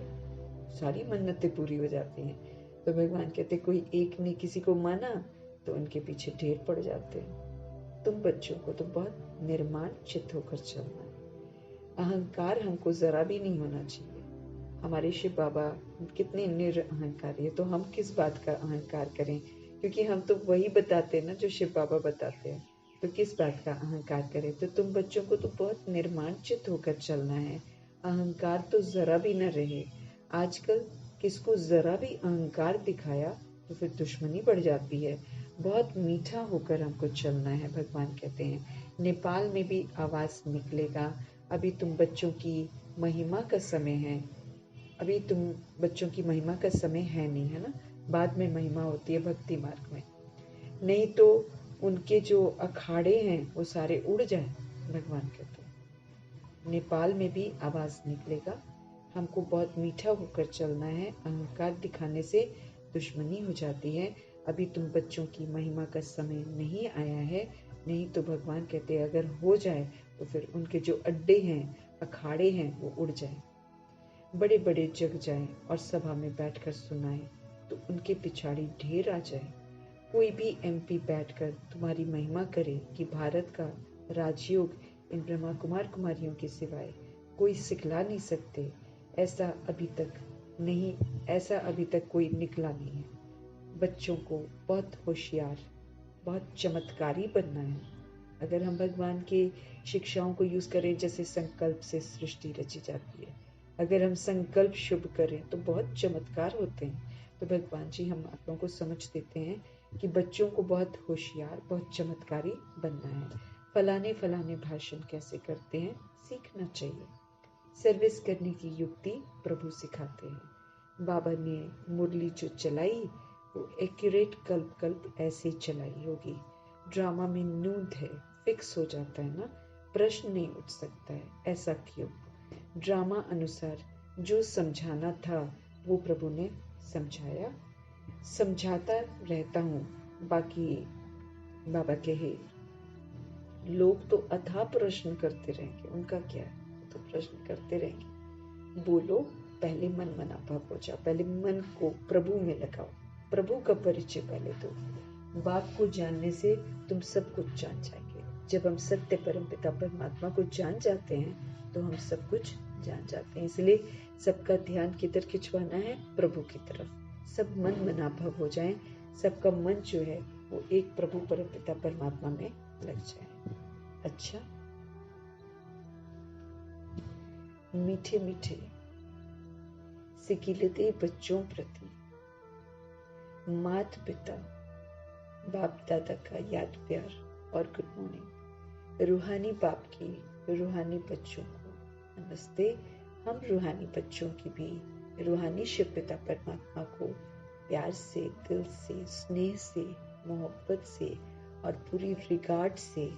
Speaker 1: सारी मन्नतें पूरी हो जाती हैं। तो भगवान कहते कोई एक ने किसी को माना तो उनके पीछे ढेर पड़ जाते हैं। तुम बच्चों को तो बहुत निर्माण चित्त होकर चलना है। अहंकार हमको जरा भी नहीं होना चाहिए। हमारे शिव बाबा कितने निरअहंकारी है, तो हम किस बात का अहंकार करें, क्योंकि हम तो वही बताते हैं ना जो शिव बाबा बताते हैं, तो किस बात का अहंकार करें। तो तुम बच्चों को तो बहुत निर्माण चित्त होकर चलना है, अहंकार तो जरा भी न रहे। आजकल किसको जरा भी अहंकार दिखाया तो फिर दुश्मनी बढ़ जाती है। बहुत मीठा होकर हमको चलना है। भगवान कहते हैं नेपाल में भी आवाज निकलेगा। अभी तुम बच्चों की महिमा का समय है, अभी तुम बच्चों की महिमा का समय है नहीं, है ना। बाद में महिमा होती है भक्ति मार्ग में, नहीं तो उनके जो अखाड़े हैं वो सारे उड़ जाएं। भगवान कहते हैं नेपाल में भी आवाज निकलेगा। हमको बहुत मीठा होकर चलना है, अहंकार दिखाने से दुश्मनी हो जाती है। अभी तुम बच्चों की महिमा का समय नहीं आया है, नहीं तो भगवान कहते हैं अगर हो जाए तो फिर उनके जो अड्डे हैं, अखाड़े हैं, वो उड़ जाए, बड़े बड़े जग जाएं और सभा में बैठकर सुनाएं तो उनके पिछाड़ी ढेर आ जाए। कोई भी एमपी बैठकर तुम्हारी महिमा करे कि भारत का राजयोग इन ब्रह्मा कुमार कुमारियों के सिवाय कोई सिखला नहीं सकते, ऐसा अभी तक कोई निकला नहीं है। बच्चों को बहुत होशियार, बहुत चमत्कारी बनना है। अगर हम भगवान के शिक्षाओं को यूज करें, जैसे संकल्प से सृष्टि रची जाती है, अगर हम संकल्प शुभ करें तो बहुत चमत्कार होते हैं। तो भगवान जी हम आप लोगों को समझ देते हैं कि बच्चों को बहुत होशियार, बहुत चमत्कारी बनना है। फलाने फलाने भाषण कैसे करते हैं सीखना चाहिए। सर्विस करने की युक्ति प्रभु सिखाते हैं। बाबा ने मुरली जो चलाई वो एक्यूरेट कल्प कल्प ऐसे चलाई होगी। ड्रामा में नूंद है, फिक्स हो जाता है ना, प्रश्न नहीं उठ सकता है, ऐसा क्यों? ड्रामा अनुसार जो समझाना था वो प्रभु ने समझाया। समझाता रहता हूँ, बाकी बाबा कहे लोग तो अथाह प्रश्न करते रहेंगे, उनका क्या है, तो प्रश्न करते रहेंगे। बोलो, पहले मन मनाभाव हो जाओ, पहले मन को प्रभु में लगाओ, प्रभु का परिचय पहले दो। बाप को जानने से तुम सब कुछ जान जाएंगे। जब हम सत्य परमपिता परमात्मा को जान जाते हैं तो हम सब कुछ जान जाते हैं। इसलिए सबका ध्यान किधर खिंचवाना है? प्रभु की तरफ। सब मन मनाभाव हो जाए, सबका मन जो है वो एक प्रभु परमपिता परमात्मा में लग जाए। अच्छा, मीठे मीठे सिकिलते बच्चों प्रति माता पिता बाप दादा का याद प्यार और गुड मॉर्निंग। रूहानी बाप की रूहानी बच्चों को नमस्ते। हम रूहानी बच्चों की भी रूहानी शिव पिता परमात्मा को प्यार से, दिल से, स्नेह से, मोहब्बत से और पूरी रिगार्ड से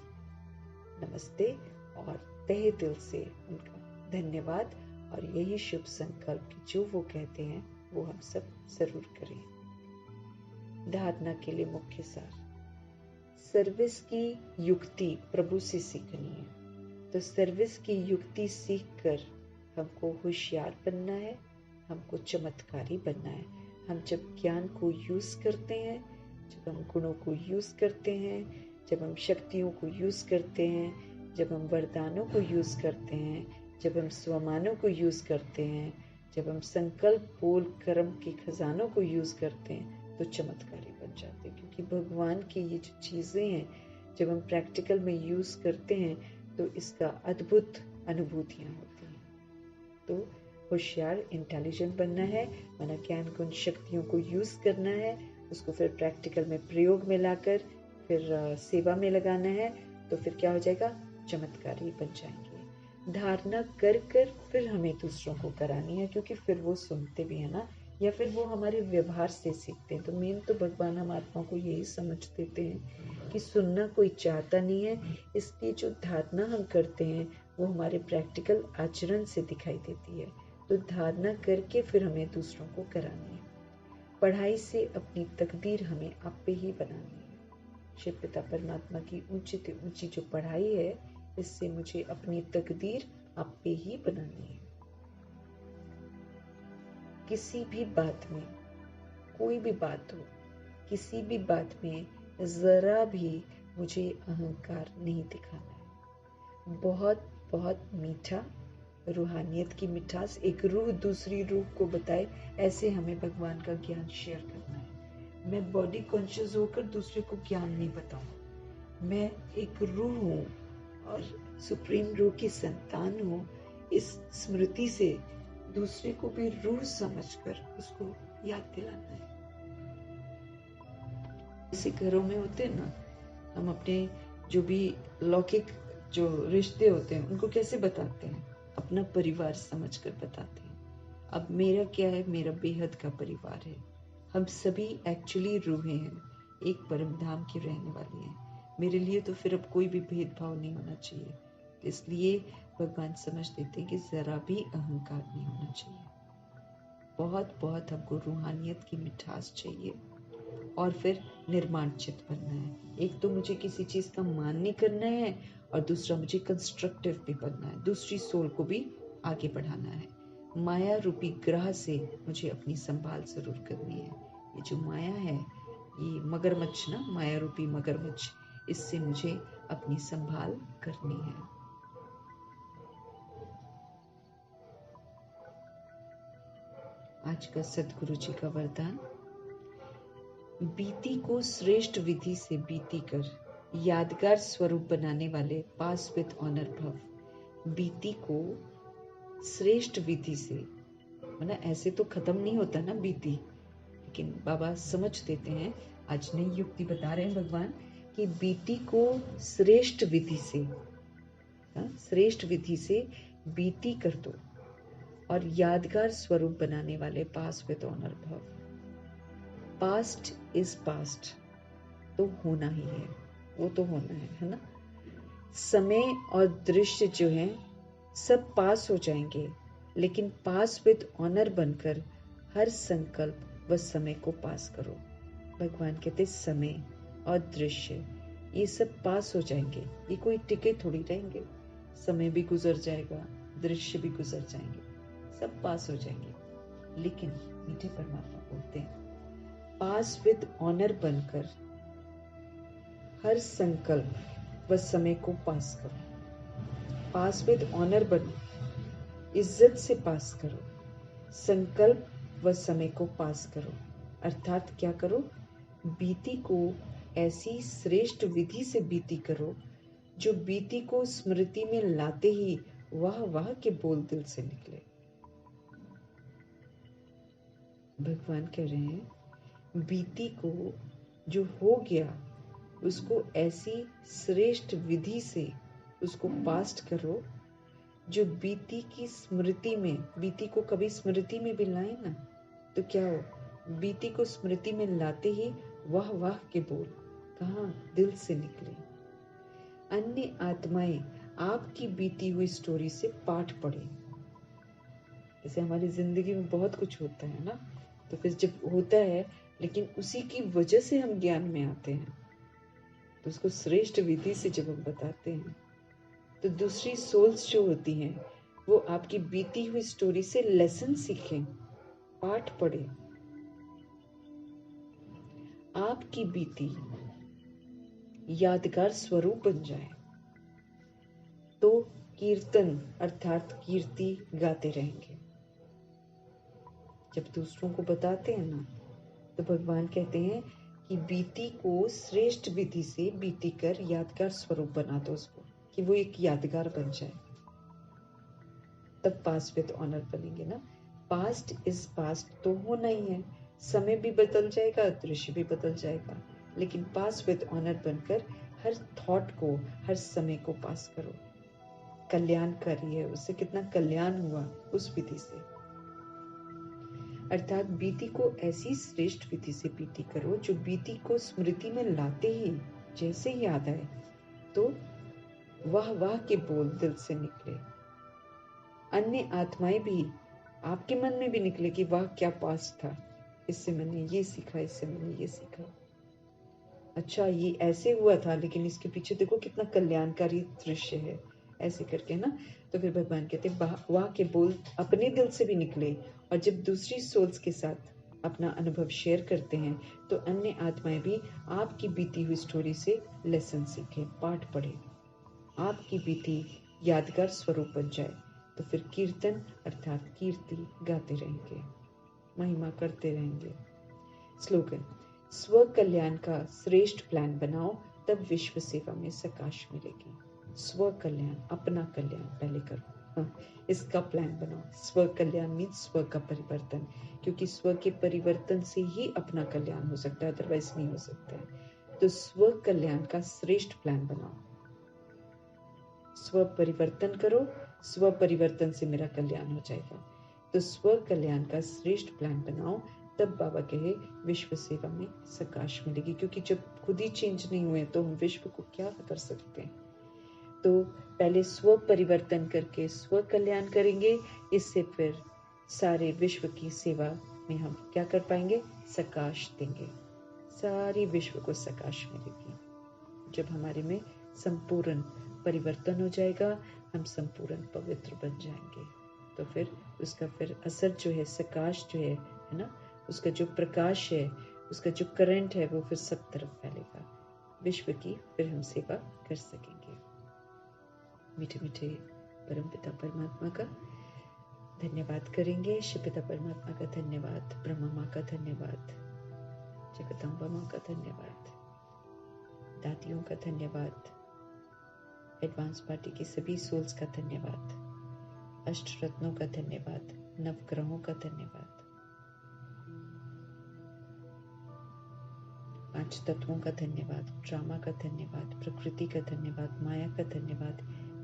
Speaker 1: नमस्ते और तहे दिल से उनका धन्यवाद। और यही शुभ संकल्प कि जो वो कहते हैं वो हम सब जरूर करें। धारणा के लिए मुख्य सार, सर्विस की युक्ति प्रभु से सीखनी है। तो सर्विस की युक्ति सीखकर हमको होशियार बनना है, हमको चमत्कारी बनना है। हम जब ज्ञान को यूज करते हैं, जब हम गुणों को यूज करते हैं, जब हम शक्तियों को यूज करते हैं, जब हम वरदानों को यूज करते हैं, जब हम स्वमानों को यूज करते हैं, जब हम संकल्प बोल कर्म के खजानों को यूज करते हैं तो चमत्कारी बन जाते हैं। क्योंकि भगवान की ये जो चीजें हैं जब हम प्रैक्टिकल में यूज करते हैं तो इसका अद्भुत अनुभूतियां होती हैं। तो होशियार, इंटेलिजेंट बनना है, माना ज्ञान गुण शक्तियों को यूज करना है, उसको फिर प्रैक्टिकल में प्रयोग में लाकर फिर सेवा में लगाना है, तो फिर क्या हो जाएगा? चमत्कारी बन जाएंगे। धारणा कर कर फिर हमें दूसरों को करानी है, क्योंकि फिर वो सुनते भी है ना, या फिर वो हमारे व्यवहार से सीखते हैं। तो मेन तो भगवान हम आत्मा को यही समझ देते हैं कि सुनना कोई चाहता नहीं है, इसलिए जो धारणा हम करते हैं वो हमारे प्रैक्टिकल आचरण से दिखाई देती है। तो धारणा करके फिर हमें दूसरों को करानी है। पढ़ाई से अपनी तकदीर हमें आप पे ही बनानी है। शिव पिता परमात्मा की ऊंची से ऊंची जो पढ़ाई है, इससे मुझे अपनी तकदीर आप पे ही बनानी है। किसी भी बात में, कोई भी बात हो, किसी भी बात में जरा भी मुझे अहंकार नहीं दिखाना है। बहुत बहुत मीठा, रूहानियत की मिठास, एक रूह दूसरी रूह को बताए, ऐसे हमें भगवान का ज्ञान शेयर करना है। मैं बॉडी कॉन्शियस होकर दूसरे को ज्ञान नहीं बताऊं। मैं एक रूह हूँ और सुप्रीम रूह की संतान हूँ। इस स्मृति से दूसरे को भी रूह समझकर उसको याद दिलाना है। जैसे घरों में होते हैं ना, हम अपने जो भी लौकिक जो रिश्ते होते हैं उनको कैसे बताते हैं? अपना परिवार समझकर बताते हैं। अब मेरा क्या है? मेरा बेहद का परिवार है। हम सभी एक्चुअली रूहें हैं, एक परम धाम की रहने वाली हैं। मेरे लिए तो फिर अब कोई भी भेदभाव नहीं होना चाहिए। इसलिए भगवान समझ देते हैं कि जरा भी अहंकार नहीं होना चाहिए। बहुत बहुत हमको रूहानियत की मिठास चाहिए और फिर निर्माण चित्त बनना है। एक तो मुझे किसी चीज का मान नहीं करना है और दूसरा मुझे कंस्ट्रक्टिव भी बनना है, दूसरी सोल को भी आगे बढ़ाना है। माया रूपी ग्रह से मुझे अपनी संभाल जरूर करनी है। ये जो माया है, ये मगरमच्छ ना, माया रूपी मगरमच्छ, इससे मुझे अपनी संभाल करनी है। आज का सतगुरु जी का वरदान, बीती को श्रेष्ठ विधि से बीती कर यादगार स्वरूप बनाने वाले पास विद ऑनर भव। बीती को श्रेष्ठ विधि से, मतलब ऐसे तो खत्म नहीं होता ना बीती, लेकिन बाबा समझ देते हैं, आज नई युक्ति बता रहे हैं भगवान कि बीती को श्रेष्ठ विधि से, श्रेष्ठ विधि से बीती कर दो और यादगार स्वरूप बनाने वाले पास विद ऑनर भव। पास्ट इज पास्ट, तो होना ही है, वो तो होना है ना। समय और दृश्य जो है सब पास हो जाएंगे, लेकिन पास विद ऑनर बनकर हर संकल्प व समय को पास करो। भगवान कहते समय और दृश्य ये सब पास हो जाएंगे, ये कोई टिके थोड़ी रहेंगे। समय भी गुजर जाएगा, दृश्य भी गुजर जाएंगे, सब पास हो जाएंगे, लेकिन मीठे परमात्मा बोलते हैं पास विद ऑनर बनकर हर संकल्प व समय को पास करो। पास विद ऑनर बनो, इज्जत से पास करो, संकल्प व समय को पास करो। अर्थात क्या करो, बीती को ऐसी श्रेष्ठ विधि से बीती करो जो बीती को स्मृति में लाते ही वाह वाह के बोल दिल से निकले। भगवान कह रहे हैं बीती को जो हो गया उसको ऐसी श्रेष्ठ विधि से उसको पास्ट करो जो बीती की स्मृति में, बीती को कभी स्मृति में भी लाए ना, तो क्या हो, बीती को स्मृति में लाते ही वाह वाह के बोल कहाँ दिल से निकले। अन्य आत्माएं आपकी बीती हुई स्टोरी से पाठ पढ़े। जैसे हमारी जिंदगी में बहुत कुछ होता है ना, तो फिर जब होता है लेकिन उसी की वजह से हम ज्ञान में आते हैं, तो उसको श्रेष्ठ विधि से जब हम बताते हैं तो दूसरी सोल्स जो होती हैं वो आपकी बीती हुई स्टोरी से लेसन सीखें, पाठ पढ़े। आपकी बीती यादगार स्वरूप बन जाए तो कीर्तन अर्थात कीर्ति गाते रहेंगे। जब दूसरों को बताते हैं ना, तो भगवान कहते हैं कि बीती को श्रेष्ठ विधि से बीती कर यादगार स्वरूप बना दो उसको, कि वो एक यादगार बन जाए, तब पास विद ऑनर बनेंगे ना। पास्ट इज पास्ट, तो होना ही है, समय भी बदल जाएगा, दृश्य भी बदल जाएगा, लेकिन पास विद ऑनर बनकर हर थॉट को, हर समय को पास करो। कल्याणकारी है, उससे कितना कल्याण हुआ उस विधि से। अर्थात बीती को ऐसी श्रेष्ठ विधि से बीती करो जो बीती को स्मृति में लाते ही जैसे ही याद आए तो वाह वाह के बोल दिल से निकले। अन्य आत्माएं भी आपके मन में भी निकले कि वाह क्या पास था, इससे मैंने ये सीखा, इससे मैंने ये सीखा, अच्छा ये ऐसे हुआ था लेकिन इसके पीछे देखो कितना कल्याणकारी दृश्य है, ऐसे करके ना। तो फिर भगवान कहते हैं वाह के बोल अपने दिल से भी निकले, और जब दूसरी सोल्स के साथ अपना अनुभव शेयर करते हैं तो अन्य आत्माएं भी आपकी बीती हुई स्टोरी से लेसन सीखें, पाठ पढ़े, आपकी बीती यादगार स्वरूप बन जाए, तो फिर कीर्तन अर्थात कीर्ति गाते रहेंगे, महिमा करते रहेंगे। स्लोगन, स्व कल्याण का श्रेष्ठ प्लान बनाओ, तब विश्व सेवा में सकाश मिलेगी। स्व कल्याण, अपना कल्याण पहले करो, इसका प्लान बनाओ। स्व कल्याण मीन्स स्व का परिवर्तन, क्योंकि स्व के परिवर्तन से ही अपना कल्याण हो सकता है, अदरवाइज नहीं हो सकता है। तो स्व कल्याण का श्रेष्ठ प्लान बनाओ, स्व परिवर्तन करो, स्व परिवर्तन से मेरा कल्याण हो जाएगा। तो स्व कल्याण का श्रेष्ठ प्लान बनाओ, तब बाबा कहे विश्व सेवा में सकाश मिलेगी, क्योंकि जब खुद ही चेंज नहीं हुए तो हम विश्व को क्या कर सकते हैं। तो पहले स्व परिवर्तन करके स्व कल्याण करेंगे, इससे फिर सारे विश्व की सेवा में हम क्या कर पाएंगे, सकाश देंगे, सारी विश्व को सकाश मिलेगी। जब हमारे में संपूर्ण परिवर्तन हो जाएगा, हम संपूर्ण पवित्र बन जाएंगे, तो फिर उसका फिर असर जो है, सकाश जो है ना, उसका जो प्रकाश है, उसका जो करंट है, वो फिर सब तरफ फैलेगा, विश्व की फिर हम सेवा कर सकेंगे। मीठे मीठे परमपिता परमात्मा का धन्यवाद करेंगे, शिव पिता परमात्मा का धन्यवाद, ब्रह्मा माँ का धन्यवाद, जगदम्बा माँ का धन्यवाद। दादियों का धन्यवाद, एडवांस पार्टी की सभी सोल्स का धन्यवाद, अष्ट रत्नों का धन्यवाद, नवग्रहों का धन्यवाद, 5 तत्वों का धन्यवाद, ड्रामा का धन्यवाद, प्रकृति का धन्यवाद, माया का धन्यवाद,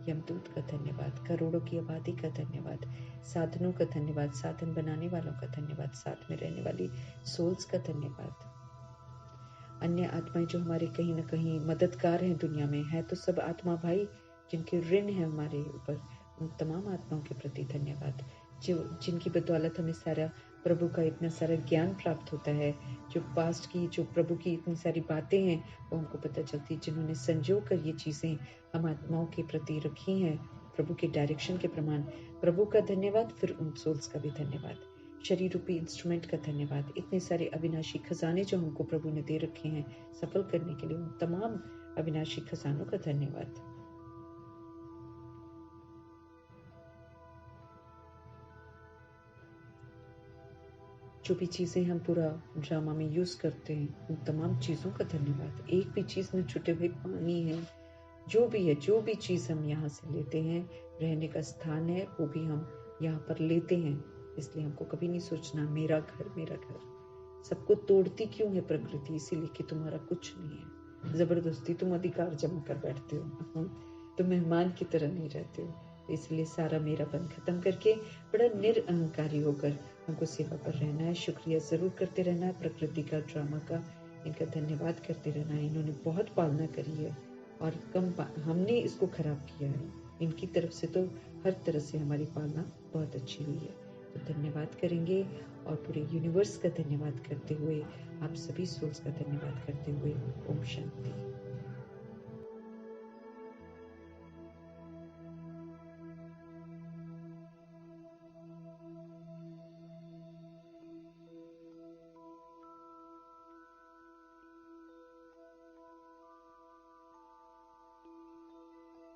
Speaker 1: यमदूत का धन्यवाद, करोड़ों की आबादी का धन्यवाद, साधनों का धन्यवाद, साधन बनाने वालों का धन्यवाद, साथ में रहने वाली सोल्स का धन्यवाद, अन्य आत्माएं जो हमारे कहीं ना कहीं मददगार हैं दुनिया में, है तो सब आत्मा भाई जिनके ऋण है हमारे ऊपर, उन तमाम आत्माओं के प्रति धन्यवाद, जो जिनकी बदौलत हमें सारा प्रभु का इतना सारा ज्ञान प्राप्त होता है, जो पास्ट की, जो प्रभु की इतनी सारी बातें हैं वो हमको पता चलती, जिन्होंने संजो कर ये चीज़ें हम आत्माओं के प्रति रखी हैं प्रभु के डायरेक्शन के प्रमाण, प्रभु का धन्यवाद, फिर उन सोल्स का भी धन्यवाद, शरीर रूपी इंस्ट्रूमेंट का धन्यवाद, इतने सारे अविनाशी खजाने जो हमको प्रभु ने दे रखे हैं सफल करने के लिए, उन तमाम अविनाशी खजानों का धन्यवाद। जो भी चीज़ें हम पूरा ड्रामा में यूज़ करते हैं उन तमाम चीज़ों का धन्यवाद। एक भी चीज़ में छुटे हुए पानी है, जो भी है, जो भी चीज़ हम यहाँ से लेते हैं, रहने का स्थान है, वो भी हम यहाँ पर लेते हैं, इसलिए हमको कभी नहीं सोचना मेरा घर मेरा घर। सबको तोड़ती क्यों है प्रकृति? इसीलिए कि तुम्हारा कुछ नहीं है, जबरदस्ती तुम अधिकार जमा कर बैठते हो, तुम मेहमान की तरह नहीं रहते हो, इसलिए सारा मेरापन खत्म करके बड़ा निरअहंकारी होकर हमको सेवा पर रहना है, शुक्रिया जरूर करते रहना है प्रकृति का, ड्रामा का, इनका धन्यवाद करते रहना है। इन्होंने बहुत पालना करी है और हमने इसको खराब किया है, इनकी तरफ से तो हर तरह से हमारी पालना बहुत अच्छी हुई है, तो धन्यवाद करेंगे और पूरे यूनिवर्स का धन्यवाद करते हुए, आप सभी सोल्स का धन्यवाद करते हुए, ओम शांति।